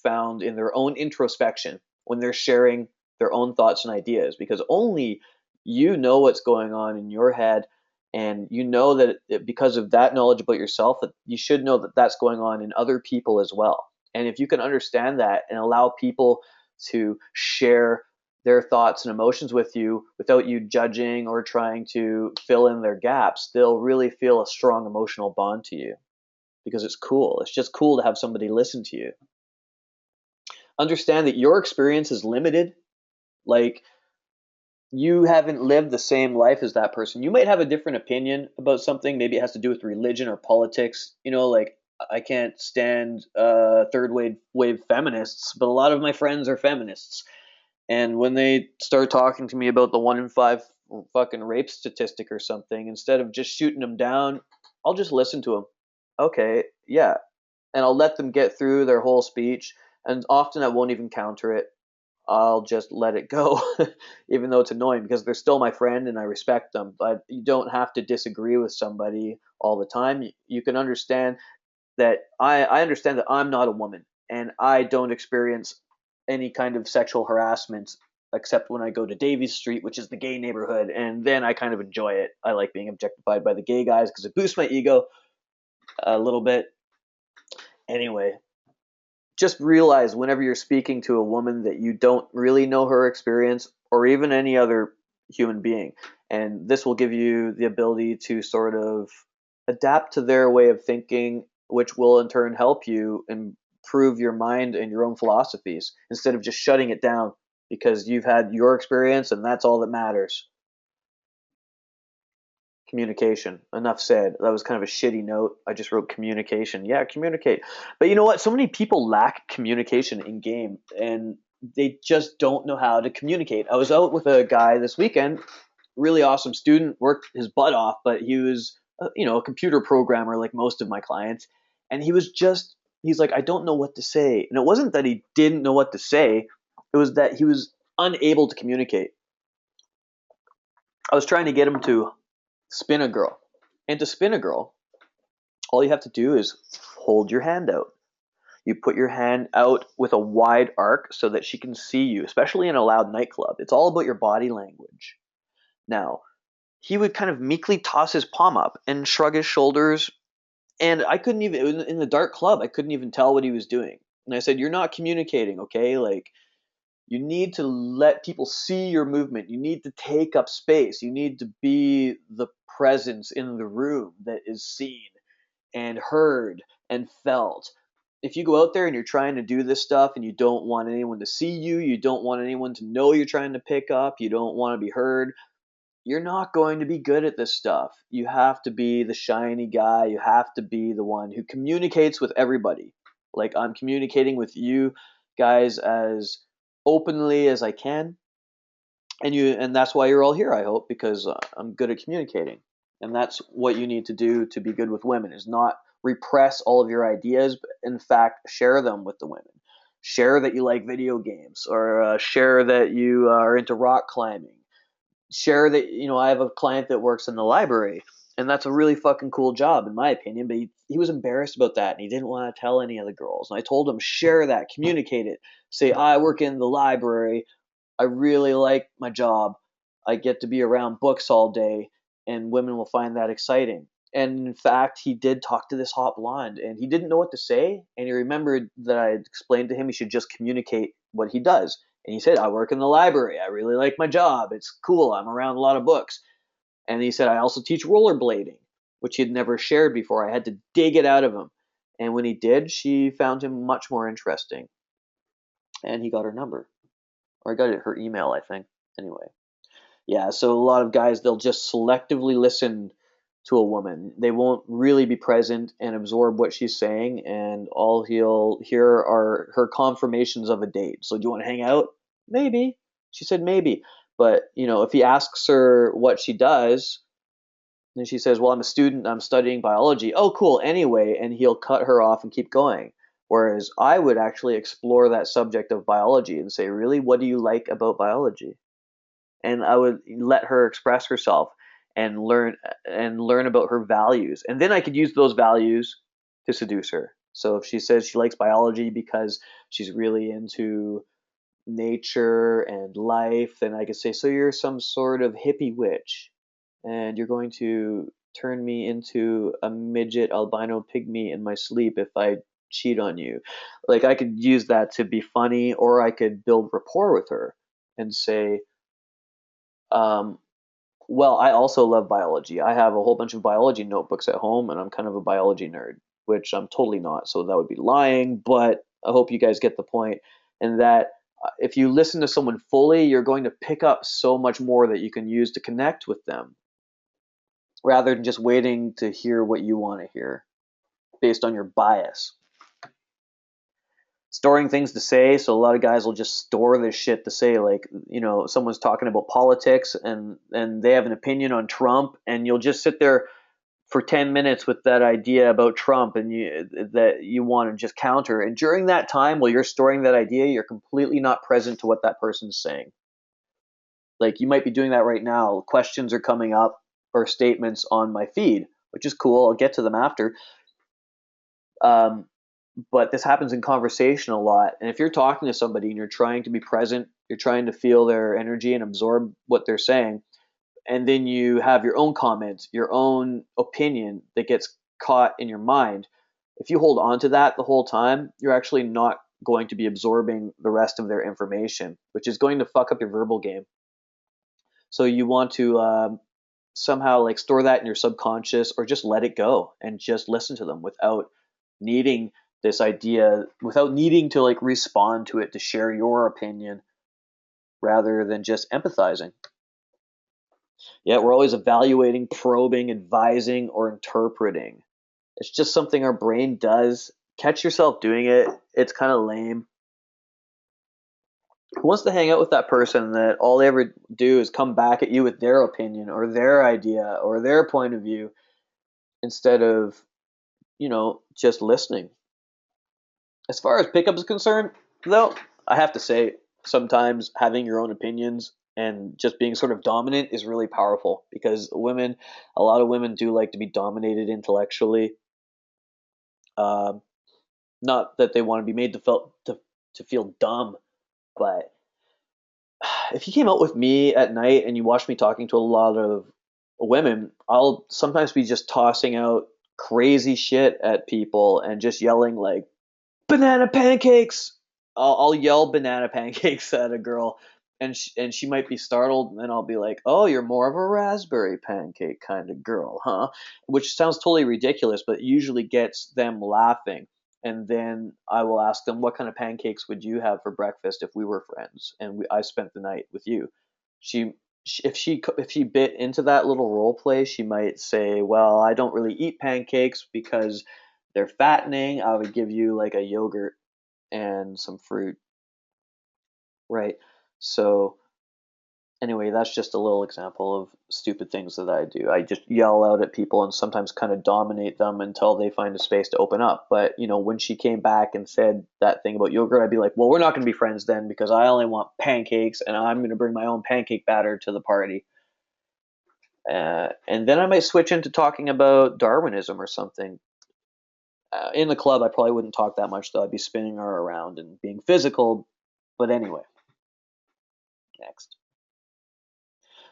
found in their own introspection when they're sharing their own thoughts and ideas, because only you know what's going on in your head, and you know that because of that knowledge about yourself, that you should know that that's going on in other people as well. And if you can understand that and allow people to share their thoughts and emotions with you without you judging or trying to fill in their gaps, they'll really feel a strong emotional bond to you because it's cool. It's just cool to have somebody listen to you. Understand that your experience is limited. Like, you haven't lived the same life as that person. You might have a different opinion about something. Maybe it has to do with religion or politics. Like, I can't stand third wave feminists, but a lot of my friends are feminists. And when they start talking to me about the 1 in 5 fucking rape statistic or something, instead of just shooting them down, I'll just listen to them. Okay, yeah. And I'll let them get through their whole speech. And often I won't even counter it. I'll just let it go, even though it's annoying because they're still my friend and I respect them. But you don't have to disagree with somebody all the time. You can understand that I understand that I'm not a woman and I don't experience any kind of sexual harassment except when I go to Davies Street, which is the gay neighborhood, and then I kind of enjoy it. I like being objectified by the gay guys because it boosts my ego a little bit. Anyway, just realize whenever you're speaking to a woman that you don't really know her experience or even any other human being. And this will give you the ability to sort of adapt to their way of thinking, which will in turn help you improve your mind and your own philosophies instead of just shutting it down because you've had your experience and that's all that matters. Communication. Enough said. That was kind of a shitty note. I just wrote communication. Yeah, communicate. But you know what? So many people lack communication in game and they just don't know how to communicate. I was out with a guy this weekend, really awesome student, worked his butt off, but he was, a computer programmer like most of my clients. And he's like, I don't know what to say. And it wasn't that he didn't know what to say, it was that he was unable to communicate. I was trying to get him to spin a girl. And to spin a girl, all you have to do is hold your hand out. You put your hand out with a wide arc so that she can see you, especially in a loud nightclub. It's all about your body language. Now, he would kind of meekly toss his palm up and shrug his shoulders. And I couldn't even, in the dark club, I couldn't even tell what he was doing. And I said, you're not communicating, okay? Like, you need to let people see your movement. You need to take up space. You need to be the presence in the room that is seen and heard and felt. If you go out there and you're trying to do this stuff and you don't want anyone to see you, you don't want anyone to know you're trying to pick up, you don't want to be heard, you're not going to be good at this stuff. You have to be the shiny guy. You have to be the one who communicates with everybody. Like, I'm communicating with you guys as openly as I can. And that's why you're all here, I hope, because I'm good at communicating. And that's what you need to do to be good with women, is not repress all of your ideas, but in fact share them with the women. Share that you like video games, or share that you are into rock climbing. Share that, I have a client that works in the library, And that's a really fucking cool job, in my opinion. But he was embarrassed about that, and he didn't want to tell any of the girls. And I told him, share that, communicate it. Say, I work in the library. I really like my job. I get to be around books all day, and women will find that exciting. And in fact, he did talk to this hot blonde, and he didn't know what to say. And he remembered that I had explained to him he should just communicate what he does. And he said, I work in the library. I really like my job. It's cool. I'm around a lot of books. And he said, I also teach rollerblading, which he had never shared before. I had to dig it out of him. And when he did, she found him much more interesting. And he got her number. Or I got her email, I think. Anyway. Yeah, so a lot of guys, they'll just selectively listen to a woman. They won't really be present and absorb what she's saying, and all he'll hear are her confirmations of a date. So do you want to hang out? Maybe. She said maybe. But, if he asks her what she does, then she says, well, I'm a student, I'm studying biology. Oh, cool, anyway, and he'll cut her off and keep going. Whereas I would actually explore that subject of biology and say, really, what do you like about biology? And I would let her express herself and learn about her values. And then I could use those values to seduce her. So if she says she likes biology because she's really into nature and life, then I could say, so you're some sort of hippie witch, and you're going to turn me into a midget albino pygmy in my sleep if I cheat on you. Like, I could use that to be funny, or I could build rapport with her and say, um, well, I also love biology. I have a whole bunch of biology notebooks at home, and I'm kind of a biology nerd, which I'm totally not. So that would be lying, but I hope you guys get the point. And that if you listen to someone fully, you're going to pick up so much more that you can use to connect with them rather than just waiting to hear what you want to hear based on your bias. Storing things to say, so a lot of guys will just store this shit to say, like, someone's talking about politics and they have an opinion on Trump, and you'll just sit there for 10 minutes with that idea about Trump, and you want to just counter, and during that time while you're storing that idea, you're completely not present to what that person's saying. Like, you might be doing that right now. Questions are coming up or statements on my feed, which is cool. I'll get to them after. But this happens in conversation a lot. And if you're talking to somebody and you're trying to be present, you're trying to feel their energy and absorb what they're saying, and then you have your own comments, your own opinion that gets caught in your mind. If you hold on to that the whole time, you're actually not going to be absorbing the rest of their information, which is going to fuck up your verbal game. So you want to somehow like store that in your subconscious, or just let it go and just listen to them without needing this idea, without needing to like respond to it to share your opinion, rather than just empathizing. Yeah, we're always evaluating, probing, advising, or interpreting. It's just something our brain does. Catch yourself doing it. It's kind of lame. Who wants to hang out with that person that all they ever do is come back at you with their opinion or their idea or their point of view, instead of, just listening? As far as pickup is concerned, though, I have to say, sometimes having your own opinions and just being sort of dominant is really powerful, because a lot of women do like to be dominated intellectually. Um, Not that they want to be made to feel dumb, but if you came out with me at night and you watched me talking to a lot of women, I'll sometimes be just tossing out crazy shit at people and just yelling like, banana pancakes. I'll yell banana pancakes at a girl, and she might be startled, and then I'll be like, "Oh, you're more of a raspberry pancake kind of girl, huh?" Which sounds totally ridiculous, but usually gets them laughing. And then I will ask them, "What kind of pancakes would you have for breakfast if we were friends and I spent the night with you?" She if she bit into that little role play, she might say, "Well, I don't really eat pancakes because they're fattening. I would give you like a yogurt and some fruit." Right. So anyway, that's just a little example of stupid things that I do. I just yell out at people and sometimes kind of dominate them until they find a space to open up. But, when she came back and said that thing about yogurt, I'd be like, well, we're not going to be friends then, because I only want pancakes and I'm going to bring my own pancake batter to the party. And then I might switch into talking about Darwinism or something. In the club, I probably wouldn't talk that much, though. I'd be spinning her around and being physical. But anyway, next.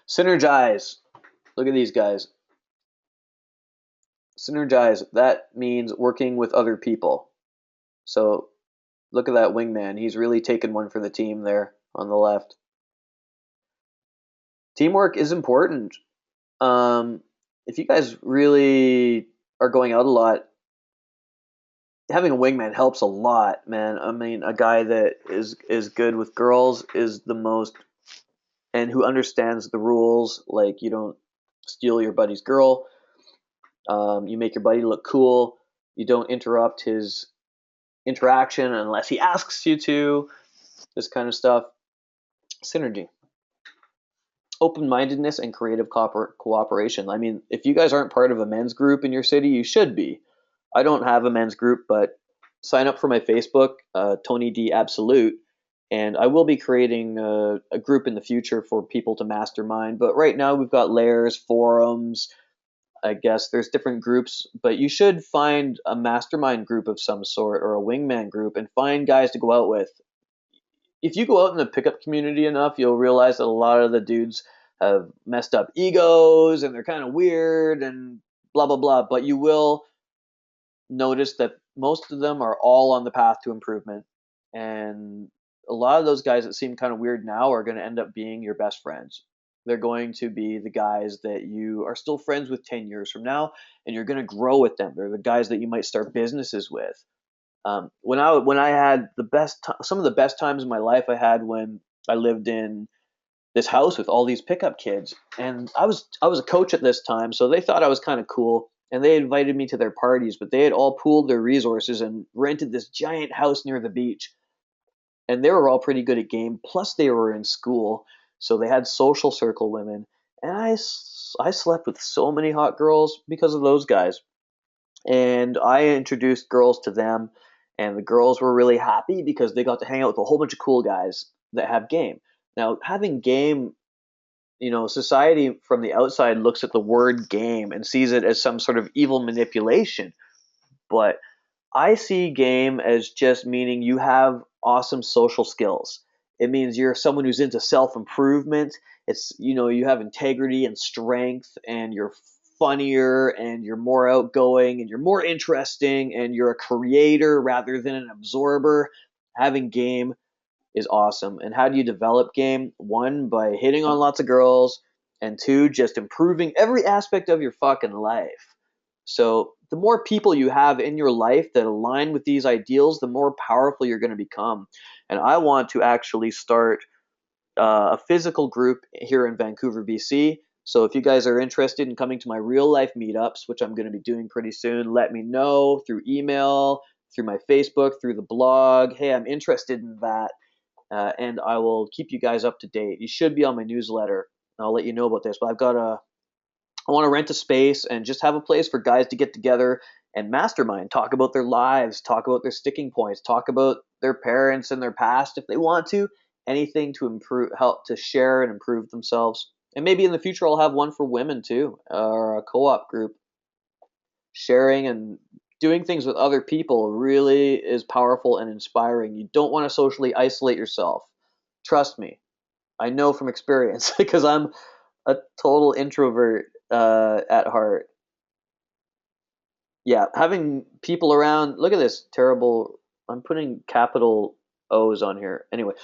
Synergize. Look at these guys. Synergize. That means working with other people. So look at that wingman. He's really taken one for the team there on the left. Teamwork is important. If you guys really are going out a lot, having a wingman helps a lot, man. I mean, a guy that is good with girls is the most, and who understands the rules. Like, you don't steal your buddy's girl. You make your buddy look cool. You don't interrupt his interaction unless he asks you to. This kind of stuff. Synergy. Open-mindedness and creative cooperation. I mean, if you guys aren't part of a men's group in your city, you should be. I don't have a men's group, but sign up for my Facebook, Tony D Absolute, and I will be creating a group in the future for people to mastermind. But right now we've got layers, forums. I guess there's different groups, but you should find a mastermind group of some sort or a wingman group and find guys to go out with. If you go out in the pickup community enough, you'll realize that a lot of the dudes have messed up egos and they're kind of weird and blah blah blah. But you will notice that most of them are all on the path to improvement, and a lot of those guys that seem kind of weird now are going to end up being your best friends. They're going to be the guys that you are still friends with 10 years from now, and you're going to grow with them. They're the guys that you might start businesses with. When I had some of the best times in my life I had when I lived in this house with all these pickup kids, and I was a coach at this time, so they thought I was kind of cool, and they invited me to their parties, but they had all pooled their resources and rented this giant house near the beach, and they were all pretty good at game. Plus, they were in school, so they had social circle women, and I slept with so many hot girls because of those guys. And I introduced girls to them, and the girls were really happy because they got to hang out with a whole bunch of cool guys that have game. Now, having game, society from the outside looks at the word game and sees it as some sort of evil manipulation. But I see game as just meaning you have awesome social skills. It means you're someone who's into self improvement. It's, you have integrity and strength, and you're funnier, and you're more outgoing, and you're more interesting, and you're a creator rather than an absorber. Having game is awesome. And how do you develop game? One, by hitting on lots of girls, and two, just improving every aspect of your fucking life. So the more people you have in your life that align with these ideals, the more powerful you're going to become. And I want to actually start a physical group here in Vancouver, BC. So if you guys are interested in coming to my real life meetups, which I'm going to be doing pretty soon, let me know through email, through my Facebook, through the blog. Hey, I'm interested in that. And I will keep you guys up to date. You should be on my newsletter. I'll let you know about this. But I want to rent a space and just have a place for guys to get together and mastermind, talk about their lives, talk about their sticking points, talk about their parents and their past if they want to, anything to improve, help to share and improve themselves. And maybe in the future I'll have one for women too, or a co-op group. Sharing and doing things with other people really is powerful and inspiring. You don't want to socially isolate yourself. Trust me. I know from experience because I'm a total introvert at heart. Yeah, having people around. Look at this terrible. I'm putting capital O's on here. Anyway,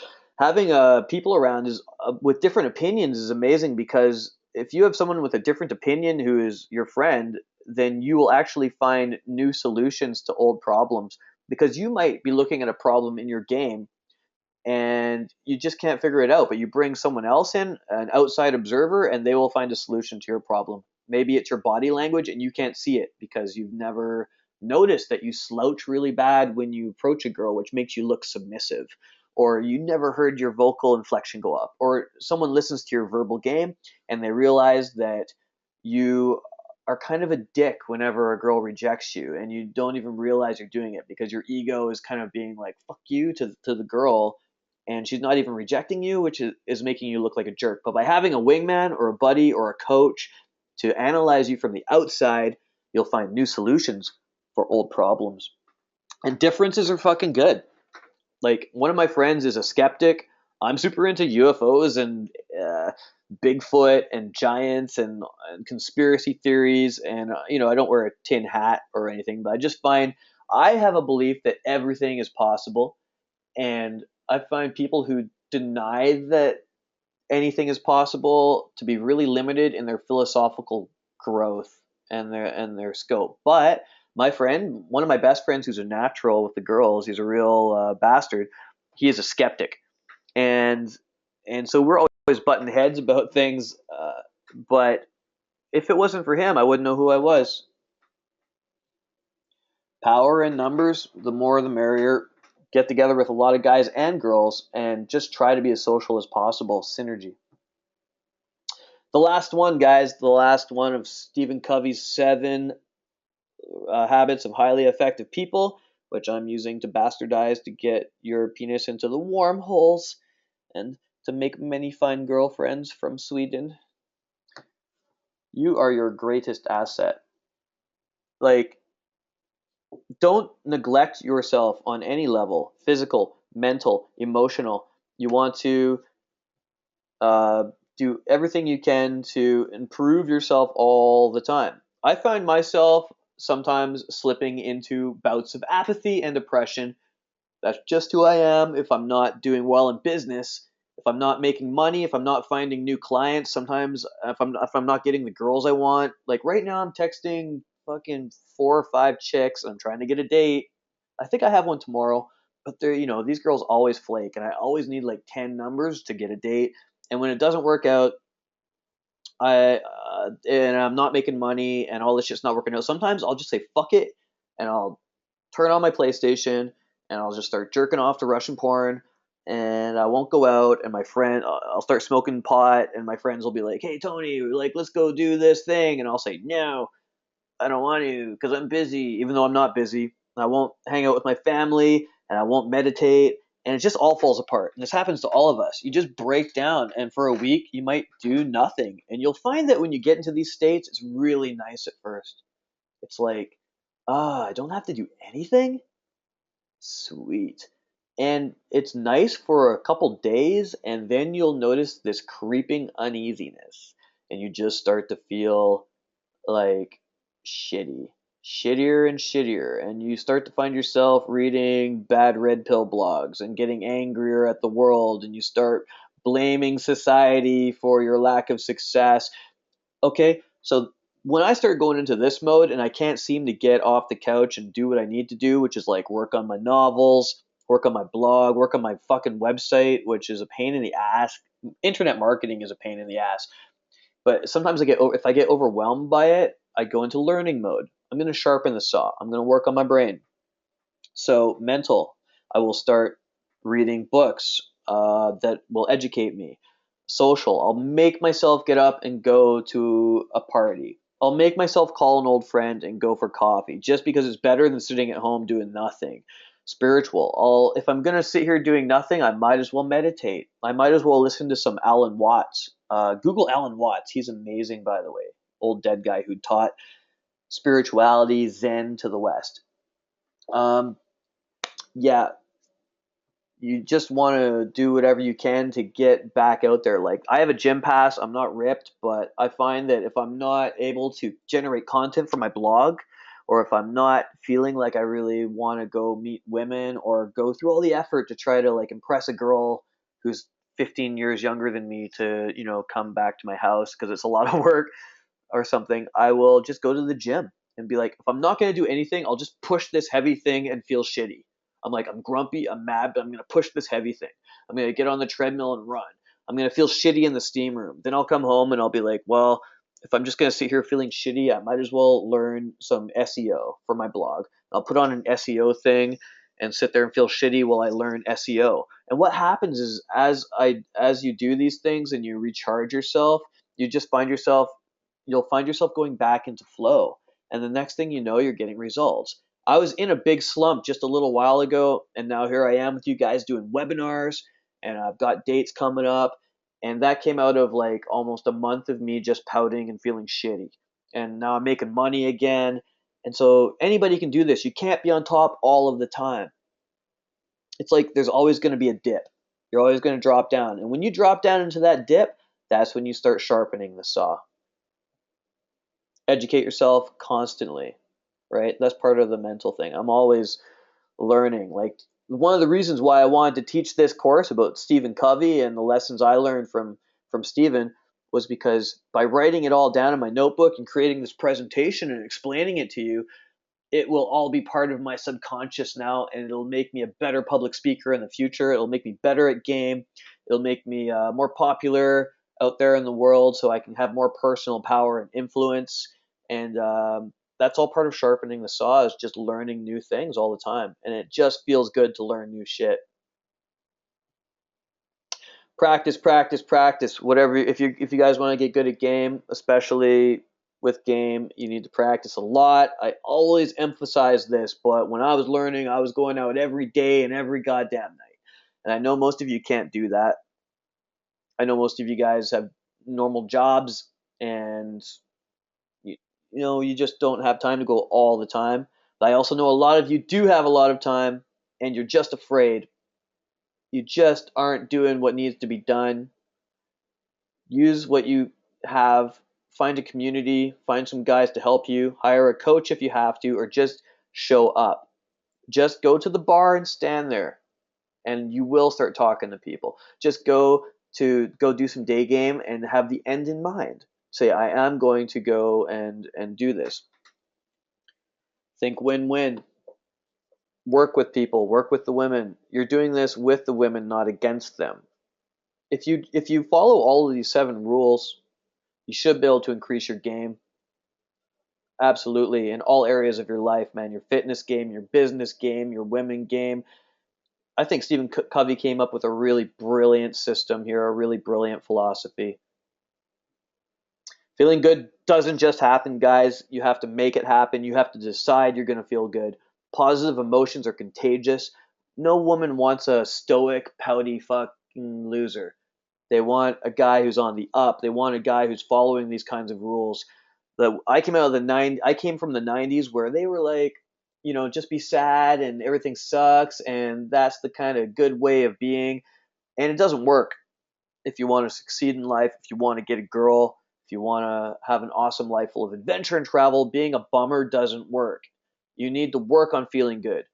having people around is with different opinions is amazing, because if you have someone with a different opinion who is your friend, then you will actually find new solutions to old problems, because you might be looking at a problem in your game and you just can't figure it out, but you bring someone else in, an outside observer, and they will find a solution to your problem. Maybe it's your body language and you can't see it because you've never noticed that you slouch really bad when you approach a girl, which makes you look submissive, or you never heard your vocal inflection go up, or someone listens to your verbal game and they realize that you are kind of a dick whenever a girl rejects you, and you don't even realize you're doing it because your ego is kind of being like fuck you to the girl, and she's not even rejecting you, which is making you look like a jerk. But by having a wingman or a buddy or a coach, to analyze you from the outside, you'll find new solutions for old problems. And differences are fucking good. Like, one of my friends is a skeptic. I'm super into UFOs and Bigfoot and giants and conspiracy theories. And, I don't wear a tin hat or anything, but I have a belief that everything is possible. And I find people who deny that anything is possible to be really limited in their philosophical growth and their scope. But my friend, one of my best friends, who's a natural with the girls, he's a real bastard. He is a skeptic, and so we're always butting heads about things. But if it wasn't for him, I wouldn't know who I was. Power in numbers, the more the merrier. Get together with a lot of guys and girls, and just try to be as social as possible. Synergy. The last one, guys, the last one of Stephen Covey's 7 habits of highly effective people, which I'm using to bastardize to get your penis into the warm holes and to make many fine girlfriends from Sweden. You are your greatest asset. Like, don't neglect yourself on any level, physical, mental, emotional. You want to uh, do everything you can to improve yourself all the time. I find myself sometimes slipping into bouts of apathy and depression. That's just who I am. If I'm not doing well in business, if I'm not making money, if I'm not finding new clients, sometimes if I'm not getting the girls I want. Like right now, I'm texting fucking 4 or 5 chicks. And I'm trying to get a date. I think I have one tomorrow, but these girls always flake, and I always need like 10 numbers to get a date. And when it doesn't work out, and I'm not making money, and all this shit's not working out. Sometimes I'll just say fuck it, and I'll turn on my PlayStation, and I'll just start jerking off to Russian porn, and I won't go out. And I'll start smoking pot, and my friends will be like, "Hey Tony, like let's go do this thing," and I'll say, "No, I don't want to because I'm busy," even though I'm not busy. I won't hang out with my family, and I won't meditate, and it just all falls apart. And this happens to all of us. You just break down, and for a week, you might do nothing. And you'll find that when you get into these states, it's really nice at first. It's like, I don't have to do anything? Sweet. And it's nice for a couple days, and then you'll notice this creeping uneasiness, and you just start to feel like shittier and shittier, and you start to find yourself reading bad red pill blogs and getting angrier at the world, and you start blaming society for your lack of success. Okay, so when I start going into this mode and I can't seem to get off the couch and do what I need to do, which is like work on my novels, work on my blog, work on my fucking website, which is a pain in the ass. Internet marketing is a pain in the ass. But sometimes if I get overwhelmed by it, I go into learning mode. I'm going to sharpen the saw. I'm going to work on my brain. So mental, I will start reading books that will educate me. Social, I'll make myself get up and go to a party. I'll make myself call an old friend and go for coffee just because it's better than sitting at home doing nothing. Spiritual, if I'm gonna sit here doing nothing, I might as well meditate. I might as well listen to some Alan Watts. Google Alan Watts. He's amazing, by the way. Old dead guy who taught spirituality, Zen to the West. Um, yeah, you just want to do whatever you can to get back out there. Like, I have a gym pass. I'm not ripped, but I find that if I'm not able to generate content for my blog, or if I'm not feeling like I really want to go meet women or go through all the effort to try to like impress a girl who's 15 years younger than me to, come back to my house because it's a lot of work or something, I will just go to the gym and be like, if I'm not going to do anything, I'll just push this heavy thing and feel shitty. I'm grumpy, I'm mad, but I'm going to push this heavy thing. I'm going to get on the treadmill and run. I'm going to feel shitty in the steam room. Then I'll come home and I'll be like, well, if I'm just going to sit here feeling shitty, I might as well learn some SEO for my blog. I'll put on an SEO thing and sit there and feel shitty while I learn SEO. And what happens is as you do these things and you recharge yourself, you just you'll find yourself going back into flow. And the next thing you know, you're getting results. I was in a big slump just a little while ago, and now here I am with you guys doing webinars, and I've got dates coming up. And that came out of like almost a month of me just pouting and feeling shitty. And now I'm making money again. And so anybody can do this. You can't be on top all of the time. It's like there's always going to be a dip. You're always going to drop down. And when you drop down into that dip, that's when you start sharpening the saw. Educate yourself constantly, right? That's part of the mental thing. I'm always learning. Like one of the reasons why I wanted to teach this course about Steven Covey and the lessons I learned from Steven was because by writing it all down in my notebook and creating this presentation and explaining it to you, it will all be part of my subconscious now, and it'll make me a better public speaker in the future. It'll make me better at game. It'll make me more popular out there in the world, so I can have more personal power and influence. And that's all part of sharpening the saw, is just learning new things all the time, and it just feels good to learn new shit. Practice, practice, practice. Whatever. If you guys want to get good at game, especially with game, you need to practice a lot. I always emphasize this, but when I was learning, I was going out every day and every goddamn night. And I know most of you can't do that. I know most of you guys have normal jobs, and you just don't have time to go all the time. But I also know a lot of you do have a lot of time, and you're just afraid. You just aren't doing what needs to be done. Use what you have. Find a community, find some guys to help you, hire a coach if you have to, or just show up. Just go to the bar and stand there, and you will start talking to people. Just go do some day game and have the end in mind. Say, I am going to go and do this. Think win-win. Work with people, work with the women. You're doing this with the women, not against them. If you follow all of these 7 rules, you should be able to increase your game. Absolutely, in all areas of your life, man. Your fitness game, your business game, your women game. I think Stephen Covey came up with a really brilliant system here, a really brilliant philosophy. Feeling good doesn't just happen, guys. You have to make it happen. You have to decide you're going to feel good. Positive emotions are contagious. No woman wants a stoic, pouty fucking loser. They want a guy who's on the up. They want a guy who's following these kinds of rules. I came from the 90s where they were like, just be sad and everything sucks, and that's the kind of good way of being. And it doesn't work. If you want to succeed in life, if you want to get a girl, if you want to have an awesome life full of adventure and travel, being a bummer doesn't work. You need to work on feeling good.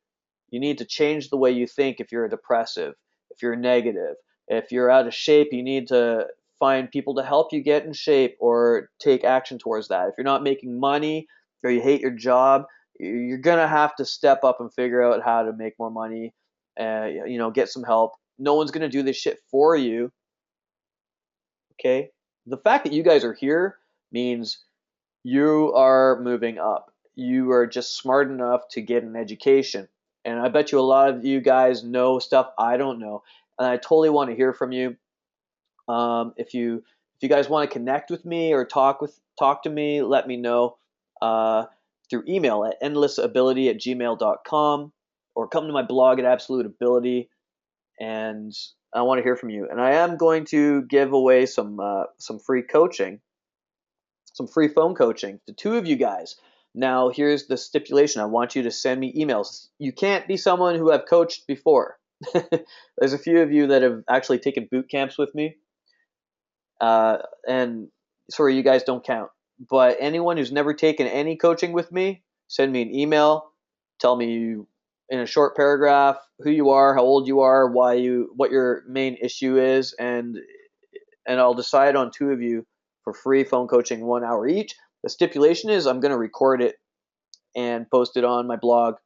You need to change the way you think if you're a depressive, if you're negative, if you're out of shape, you need to find people to help you get in shape or take action towards that. If you're not making money or you hate your job, you're going to have to step up and figure out how to make more money, get some help. No one's going to do this shit for you. Okay? The fact that you guys are here means you are moving up. You are just smart enough to get an education. And I bet you a lot of you guys know stuff I don't know. And I totally want to hear from you. If you guys want to connect with me or talk to me, let me know through email at endlessability@gmail.com, or come to my blog at Absolute Ability, and I want to hear from you. And I am going to give away some free coaching, some free phone coaching to 2 of you guys. Now, here's the stipulation. I want you to send me emails. You can't be someone who I've coached before. There's a few of you that have actually taken boot camps with me. And sorry, you guys don't count. But anyone who's never taken any coaching with me, send me an email. Tell me in a short paragraph who you are, how old you are, what your main issue is, and I'll decide on 2 of you for free phone coaching, 1 hour each. The stipulation is I'm going to record it and post it on my blog,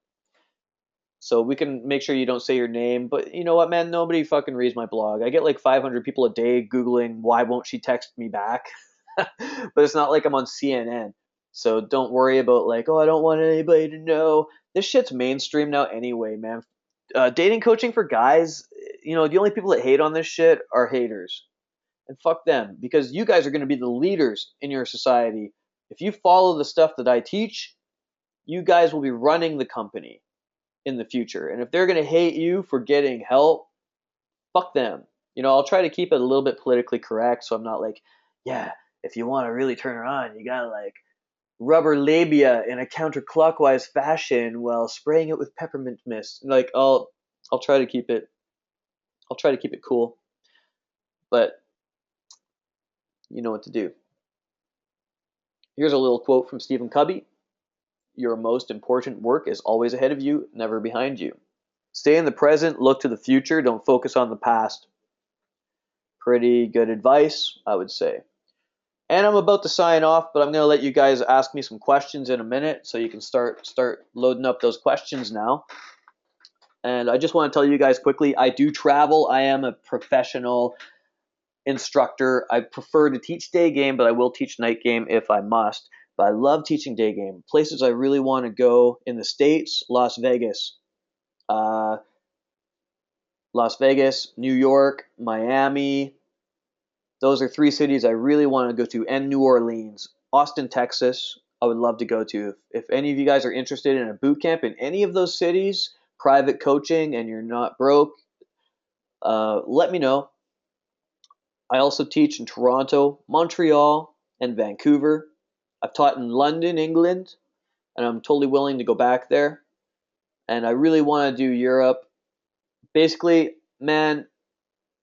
so we can make sure you don't say your name. But you know what, man? Nobody fucking reads my blog. I get like 500 people a day Googling, why won't she text me back? But it's not like I'm on CNN. So don't worry about like, oh, I don't want anybody to know. This shit's mainstream now anyway, man. Dating coaching for guys, the only people that hate on this shit are haters. And fuck them, because you guys are going to be the leaders in your society. If you follow the stuff that I teach, you guys will be running the company in the future. And if they're going to hate you for getting help, fuck them. I'll try to keep it a little bit politically correct, so I'm not like, yeah, if you want to really turn her on, you gotta like rubber labia in a counterclockwise fashion while spraying it with peppermint mist. Like I'll try to keep it cool, but you know what to do. Here's a little quote from Stephen Covey. Your most important work is always ahead of you, never behind you. Stay in the present, look to the future, don't focus on the past. Pretty good advice, I would say. And I'm about to sign off, but I'm going to let you guys ask me some questions in a minute so you can start loading up those questions now. And I just want to tell you guys quickly, I do travel. I am a professional instructor. I prefer to teach day game, but I will teach night game if I must. But I love teaching day game. Places I really want to go in the States, Las Vegas. Uh, Las Vegas, New York, Miami. Those are 3 cities I really want to go to, and New Orleans. Austin, Texas, I would love to go to. If any of you guys are interested in a boot camp in any of those cities, private coaching, and you're not broke, let me know. I also teach in Toronto, Montreal, and Vancouver. I've taught in London, England, and I'm totally willing to go back there. And I really want to do Europe. Basically, man,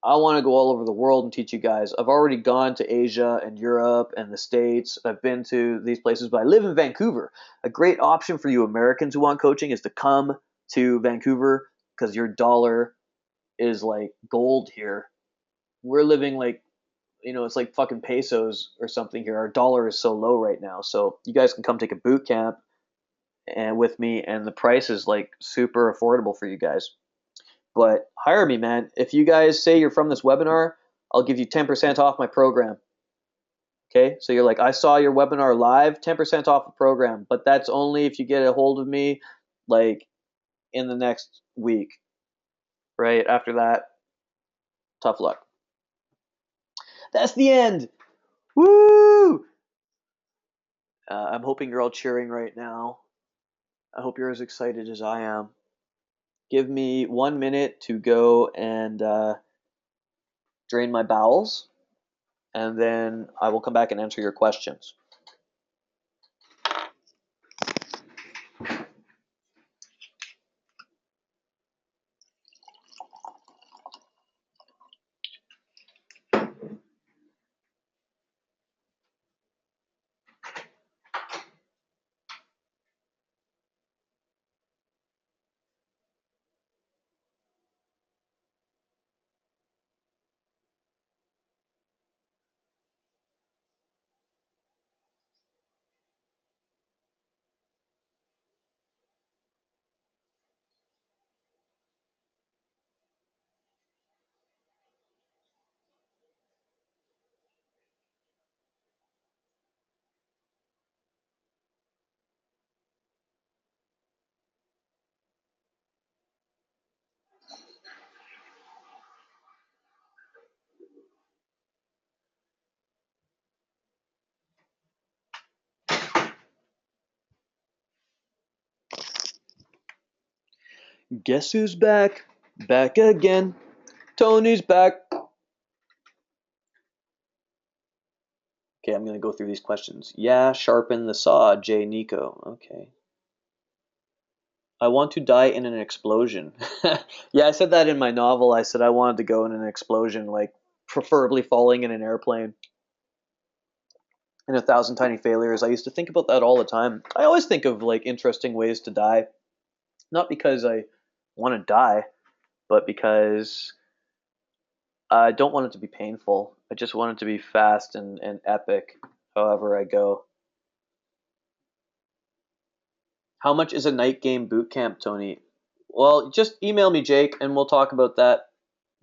I want to go all over the world and teach you guys. I've already gone to Asia and Europe and the States. I've been to these places, but I live in Vancouver. A great option for you Americans who want coaching is to come to Vancouver because your dollar is like gold here. We're living like, it's like fucking pesos or something here. Our dollar is so low right now. So you guys can come take a boot camp and with me, and the price is like super affordable for you guys. But hire me, man. If you guys say you're from this webinar, I'll give you 10% off my program. Okay? So you're like, I saw your webinar live, 10% off the program. But that's only if you get a hold of me like in the next week. Right? After that, tough luck. That's the end. Woo! I'm hoping you're all cheering right now. I hope you're as excited as I am. Give me 1 minute to go and drain my bowels, and then I will come back and answer your questions. Guess who's back? Back again. Tony's back. Okay, I'm going to go through these questions. Yeah, sharpen the saw, J. Nico. Okay. I want to die in an explosion. Yeah, I said that in my novel. I said I wanted to go in an explosion, like preferably falling in an airplane. In 1,000 Tiny Failures, I used to think about that all the time. I always think of like interesting ways to die, not because I want to die, but because I don't want it to be painful. I just want it to be fast and epic, however I go. How much is a night game boot camp, Tony? Well, just email me, Jake, and we'll talk about that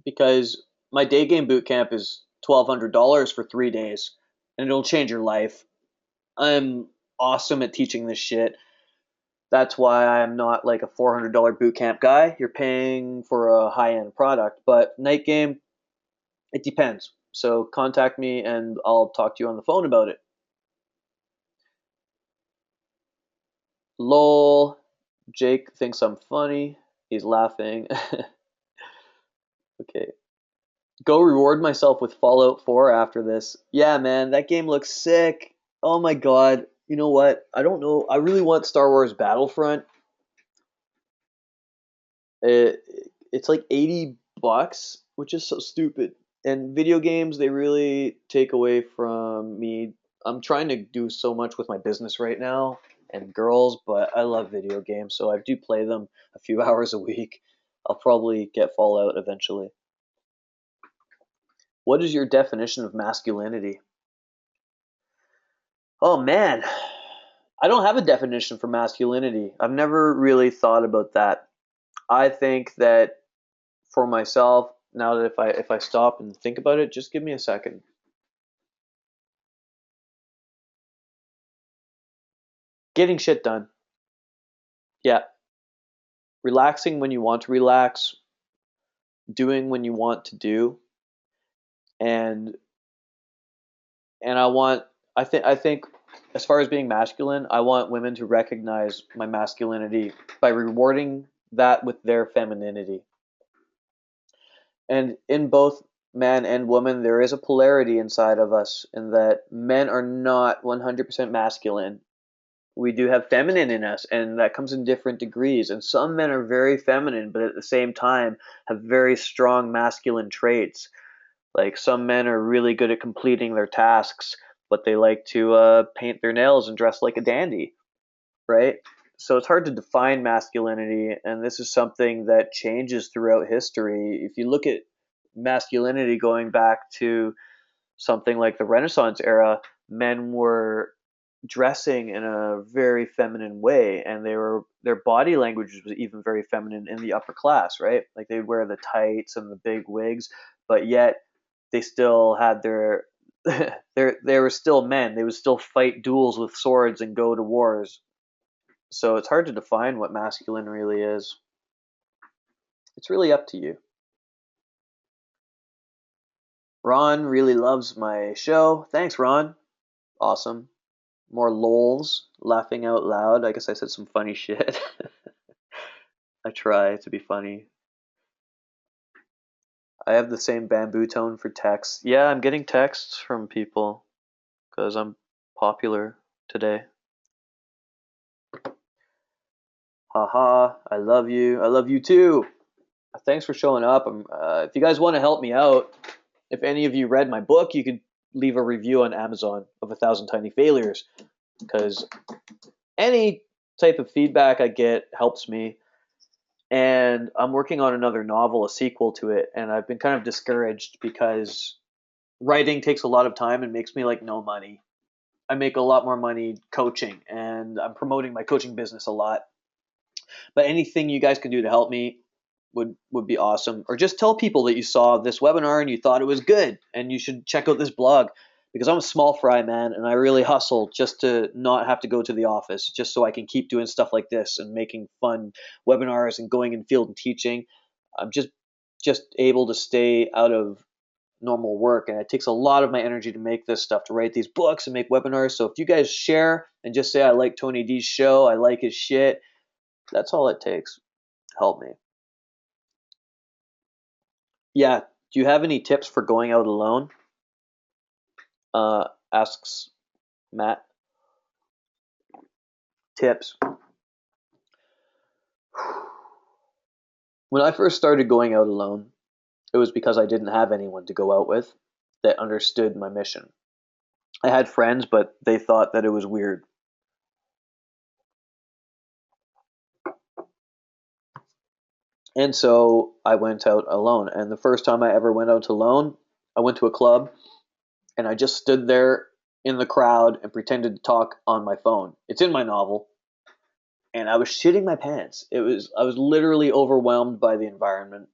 because my day game boot camp is $1,200 for 3 days, and it'll change your life. I'm awesome at teaching this shit. That's why I'm not like a $400 boot camp guy. You're paying for a high end product, but night game, it depends. So contact me and I'll talk to you on the phone about it. Lol. Jake thinks I'm funny. He's laughing. Okay. Go reward myself with Fallout 4 after this. Yeah, man, that game looks sick. Oh my god. You know what? I don't know. I really want Star Wars Battlefront. It, it's like $80, which is so stupid. And video games, they really take away from me. I'm trying to do so much with my business right now and girls, but I love video games, so I do play them a few hours a week. I'll probably get Fallout eventually. What is your definition of masculinity? Oh man, I don't have a definition for masculinity. I've never really thought about that. I think that for myself, now that if I stop and think about it, just give me a second. Getting shit done. Yeah. Relaxing when you want to relax, doing when you want to do, and and I think as far as being masculine, I want women to recognize my masculinity by rewarding that with their femininity. And in both man and woman, there is a polarity inside of us in that men are not 100% masculine. We do have feminine in us, and that comes in different degrees. And some men are very feminine, but at the same time have very strong masculine traits. Like some men are really good at completing their tasks, but they like to paint their nails and dress like a dandy, right? So it's hard to define masculinity, and this is something that changes throughout history. If you look at masculinity going back to something like the Renaissance era, men were dressing in a very feminine way, and their body language was even very feminine in the upper class, right? Like they'd wear the tights and the big wigs, but yet they still had their they were still men. They would still fight duels with swords and go to wars. So it's hard to define what masculine really is. It's really up to you. Ron really loves my show. Thanks, Ron. Awesome. More lols, laughing out loud. I guess I said some funny shit. I try to be funny. I have the same bamboo tone for texts. Yeah, I'm getting texts from people because I'm popular today. Haha, I love you. I love you too. Thanks for showing up. If you guys want to help me out, if any of you read my book, you could leave a review on Amazon of 1,000 Tiny Failures, because any type of feedback I get helps me. And I'm working on another novel, a sequel to it, and I've been kind of discouraged because writing takes a lot of time and makes me like no money. I make a lot more money coaching, and I'm promoting my coaching business a lot. But anything you guys can do to help me would be awesome. Or just tell people that you saw this webinar and you thought it was good and you should check out this blog, because I'm a small fry, man, and I really hustle just to not have to go to the office, just so I can keep doing stuff like this and making fun webinars and going in field and teaching. I'm just able to stay out of normal work, and it takes a lot of my energy to make this stuff, to write these books and make webinars. So if you guys share and just say I like Tony D's show, I like his shit, that's all it takes. Help me. Yeah. Do you have any tips for going out alone? Asks Matt. Tips. When I first started going out alone, it was because I didn't have anyone to go out with that understood my mission. I had friends, but they thought that it was weird. And so I went out alone. And the first time I ever went out alone, I went to a club and I just stood there in the crowd and pretended to talk on my phone. It's in my novel. And I was shitting my pants. I was literally overwhelmed by the environment.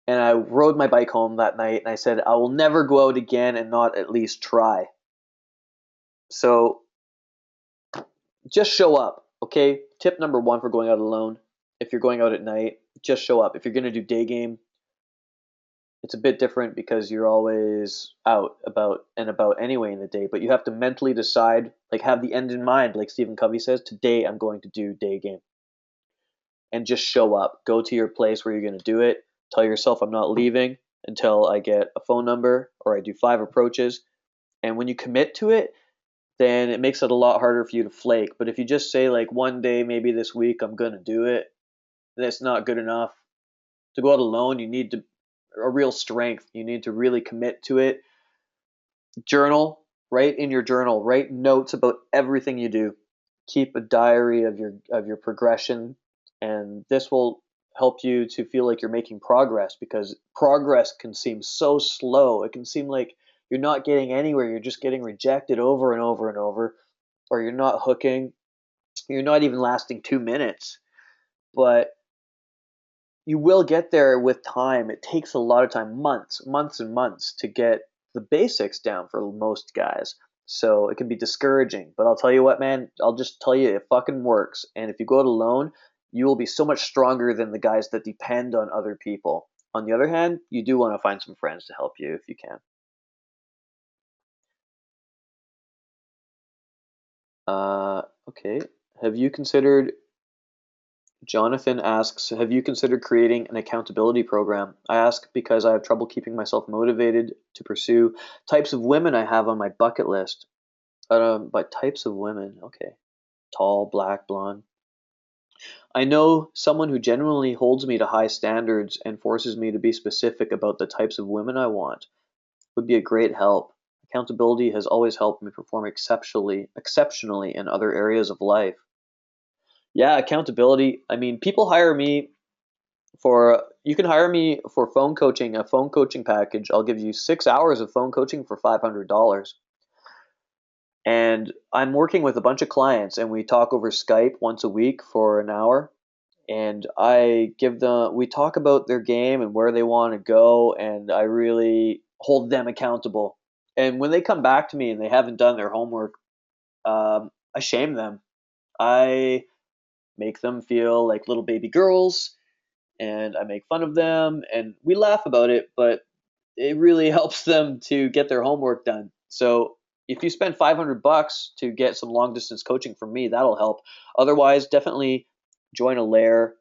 And I rode my bike home that night and I said, I will never go out again and not at least try. So just show up, okay? Tip number one for going out alone: if you're going out at night, just show up. If you're going to do day game, it's a bit different because you're always out about and about anyway in the day, but you have to mentally decide, like have the end in mind, like Steven Covey says, today I'm going to do day game. And just show up. Go to your place where you're going to do it. Tell yourself I'm not leaving until I get a phone number or I do 5 approaches. And when you commit to it, then it makes it a lot harder for you to flake. But if you just say like one day, maybe this week, I'm going to do it, then it's not good enough. To go out alone, you need a real strength. You need to really commit to it. Journal, write in your journal, write notes about everything you do. Keep a diary of your progression, and this will help you to feel like you're making progress, because progress can seem so slow. It can seem like you're not getting anywhere. You're just getting rejected over and over and over, or you're not hooking. You're not even lasting 2 minutes. But you will get there with time. It takes a lot of time, months and months to get the basics down for most guys. So it can be discouraging. But I'll tell you what, man, I'll just tell you it fucking works. And if you go it alone, you will be so much stronger than the guys that depend on other people. On the other hand, you do want to find some friends to help you if you can. Okay. Have you considered Jonathan asks, have you considered creating an accountability program? I ask because I have trouble keeping myself motivated to pursue types of women I have on my bucket list. By types of women, okay. Tall, black, blonde. I know someone who genuinely holds me to high standards and forces me to be specific about the types of women I want. Would be a great help. Accountability has always helped me perform exceptionally in other areas of life. Yeah, accountability. I mean, people hire me for you can hire me for phone coaching, a phone coaching package. I'll give you 6 hours of phone coaching for $500. And I'm working with a bunch of clients, and we talk over Skype once a week for an hour. And we talk about their game and where they want to go, and I really hold them accountable. And when they come back to me and they haven't done their homework, I shame them. I make them feel like little baby girls, and I make fun of them, and we laugh about it, but it really helps them to get their homework done. So if you spend $500 to get some long distance coaching from me, that'll help. Otherwise, definitely join a lair.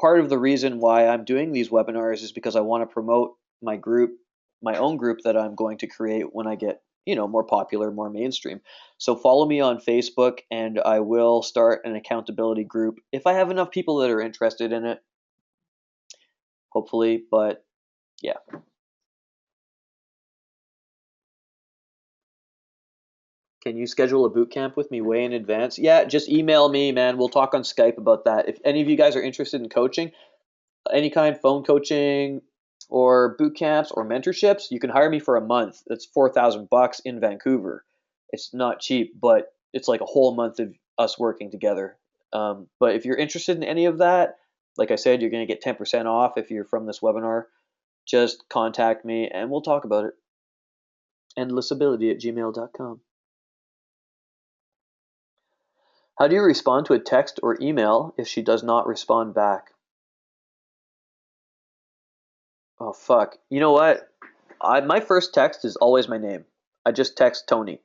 Part of the reason why I'm doing these webinars is because I want to promote my group, my own group that I'm going to create when I get, more popular, more mainstream. So follow me on Facebook, and I will start an accountability group if I have enough people that are interested in it, hopefully. But yeah. Can you schedule a boot camp with me way in advance? Yeah, just email me, man. We'll talk on Skype about that. If any of you guys are interested in coaching, any kind, phone coaching or boot camps or mentorships, you can hire me for a month. That's $4,000 in Vancouver. It's not cheap, but it's like a whole month of us working together. But if you're interested in any of that, like I said, you're going to get 10% off if you're from this webinar. Just contact me and we'll talk about it. Endlessability@gmail.com. How do you respond to a text or email if she does not respond back? Oh, fuck. You know what? My first text is always my name. I just text Tony.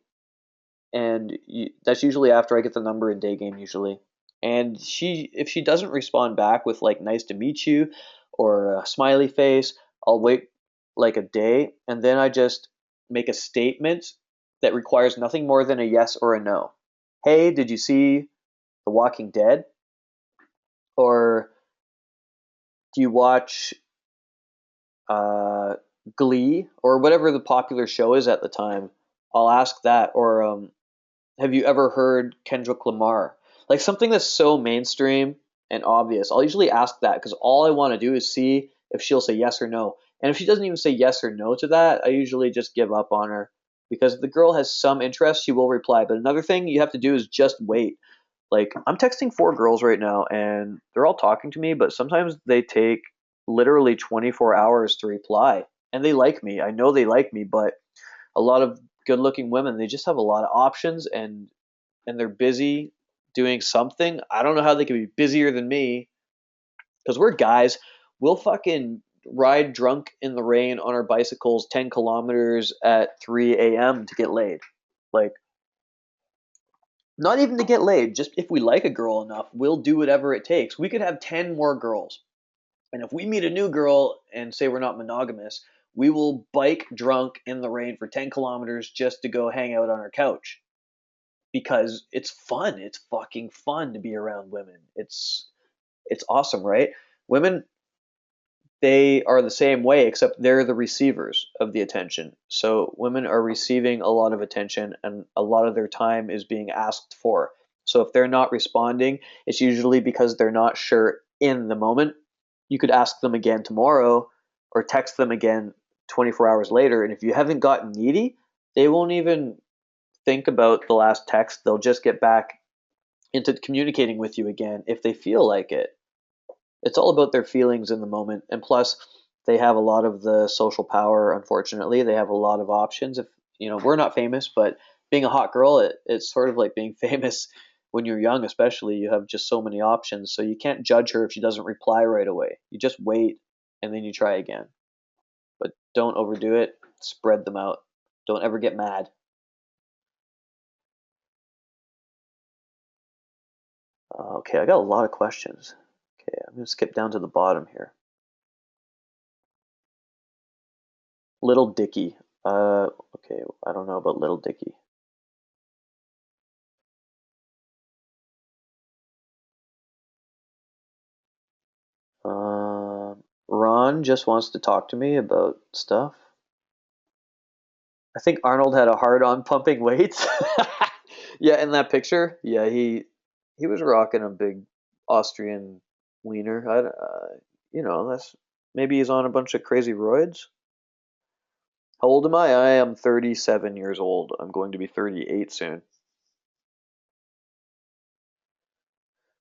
And that's usually after I get the number in day game, usually. And if she doesn't respond back with like nice to meet you or a smiley face, I'll wait like a day, and then I just make a statement that requires nothing more than a yes or a no. Hey, did you see The Walking Dead? Or do you watch Glee or whatever the popular show is at the time? I'll ask that. Or have you ever heard Kendrick Lamar? Like something that's so mainstream and obvious. I'll usually ask that because all I want to do is see if she'll say yes or no. And if she doesn't even say yes or no to that, I usually just give up on her, because if the girl has some interest, she will reply. But another thing you have to do is just wait. Like I'm texting 4 girls right now and they're all talking to me, but sometimes they take literally 24 hours to reply. And they like me. I know they like me, but a lot of good-looking women, they just have a lot of options, and they're busy doing something. I don't know how they can be busier than me, because we're guys. We'll fucking ride drunk in the rain on our bicycles 10 kilometers at 3 a.m. to get laid. Like, not even to get laid, just if we like a girl enough, we'll do whatever it takes. We could have 10 more girls. And if we meet a new girl and say we're not monogamous, we will bike drunk in the rain for 10 kilometers just to go hang out on our couch because it's fun. It's fucking fun to be around women. It's awesome, right? Women, they are the same way, except they're the receivers of the attention. So women are receiving a lot of attention, and a lot of their time is being asked for. So if they're not responding, it's usually because they're not sure in the moment. You could ask them again tomorrow or text them again 24 hours later. And if you haven't gotten needy, they won't even think about the last text. They'll just get back into communicating with you again if they feel like it. It's all about their feelings in the moment. And plus, they have a lot of the social power, unfortunately. They have a lot of options. If, we're not famous, but being a hot girl, it's sort of like being famous when you're young, especially. You have just so many options. So you can't judge her if she doesn't reply right away. You just wait and then you try again. But don't overdo it. Spread them out. Don't ever get mad. Okay, I got a lot of questions. Okay, I'm going to skip down to the bottom here. Little Dicky. Okay, I don't know about Little Dicky. Ron just wants to talk to me about stuff. I think Arnold had a hard on pumping weights. Yeah, in that picture, yeah, he was rocking a big Austrian wiener. That's maybe he's on a bunch of crazy roids. How old am I? I am 37 years old. I'm going to be 38 soon.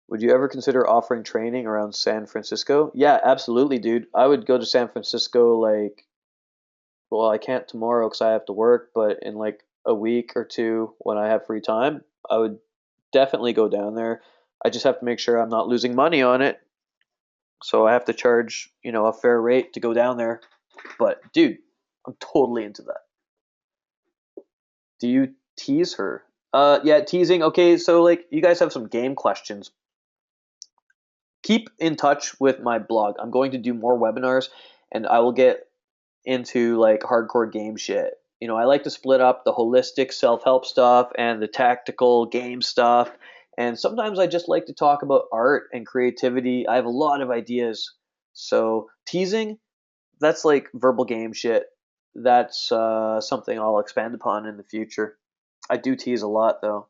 Would you ever consider offering training around San Francisco? Yeah, absolutely, dude. I would go to San Francisco like, well, I can't tomorrow because I have to work, but in like a week or two when I have free time, I would definitely go down there. I just have to make sure I'm not losing money on it. So I have to charge, a fair rate to go down there. But dude, I'm totally into that. Do you tease her? Yeah, teasing. Okay, so like you guys have some game questions. Keep in touch with my blog. I'm going to do more webinars and I will get into like hardcore game shit. I like to split up the holistic self-help stuff and the tactical game stuff. And sometimes I just like to talk about art and creativity. I have a lot of ideas. So teasing, that's like verbal game shit. That's something I'll expand upon in the future. I do tease a lot though.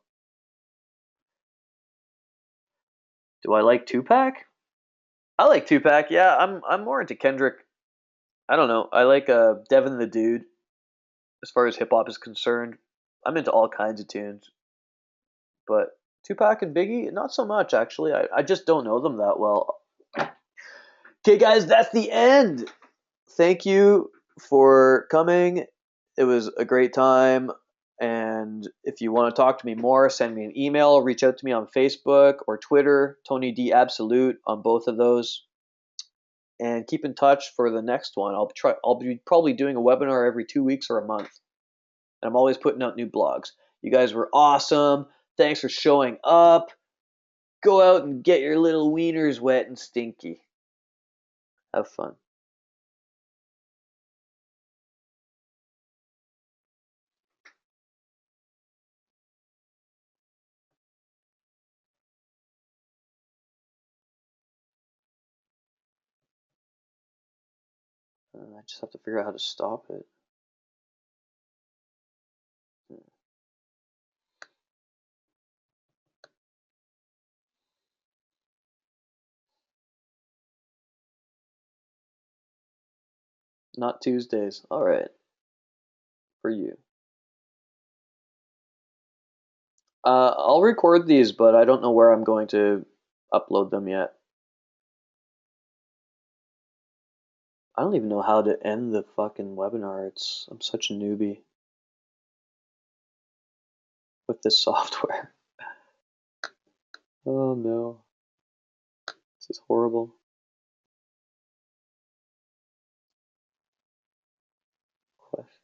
Do I like Tupac? I like Tupac. Yeah, I'm more into Kendrick. I don't know. I like Devin the Dude as far as hip hop is concerned. I'm into all kinds of tunes, but Tupac and Biggie, not so much actually. I just don't know them that well. Okay, guys, that's the end. Thank you for coming. It was a great time. And if you want to talk to me more, send me an email, reach out to me on Facebook or Twitter, Tony D Absolute on both of those. And keep in touch for the next one. I'll be probably doing a webinar every 2 weeks or a month. And I'm always putting out new blogs. You guys were awesome. Thanks for showing up. Go out and get your little wieners wet and stinky. Have fun. I just have to figure out how to stop it. Not Tuesdays. All right. For you. I'll record these, but I don't know where I'm going to upload them yet. I don't even know how to end the fucking webinar. I'm such a newbie with this software. Oh no. This is horrible. Question.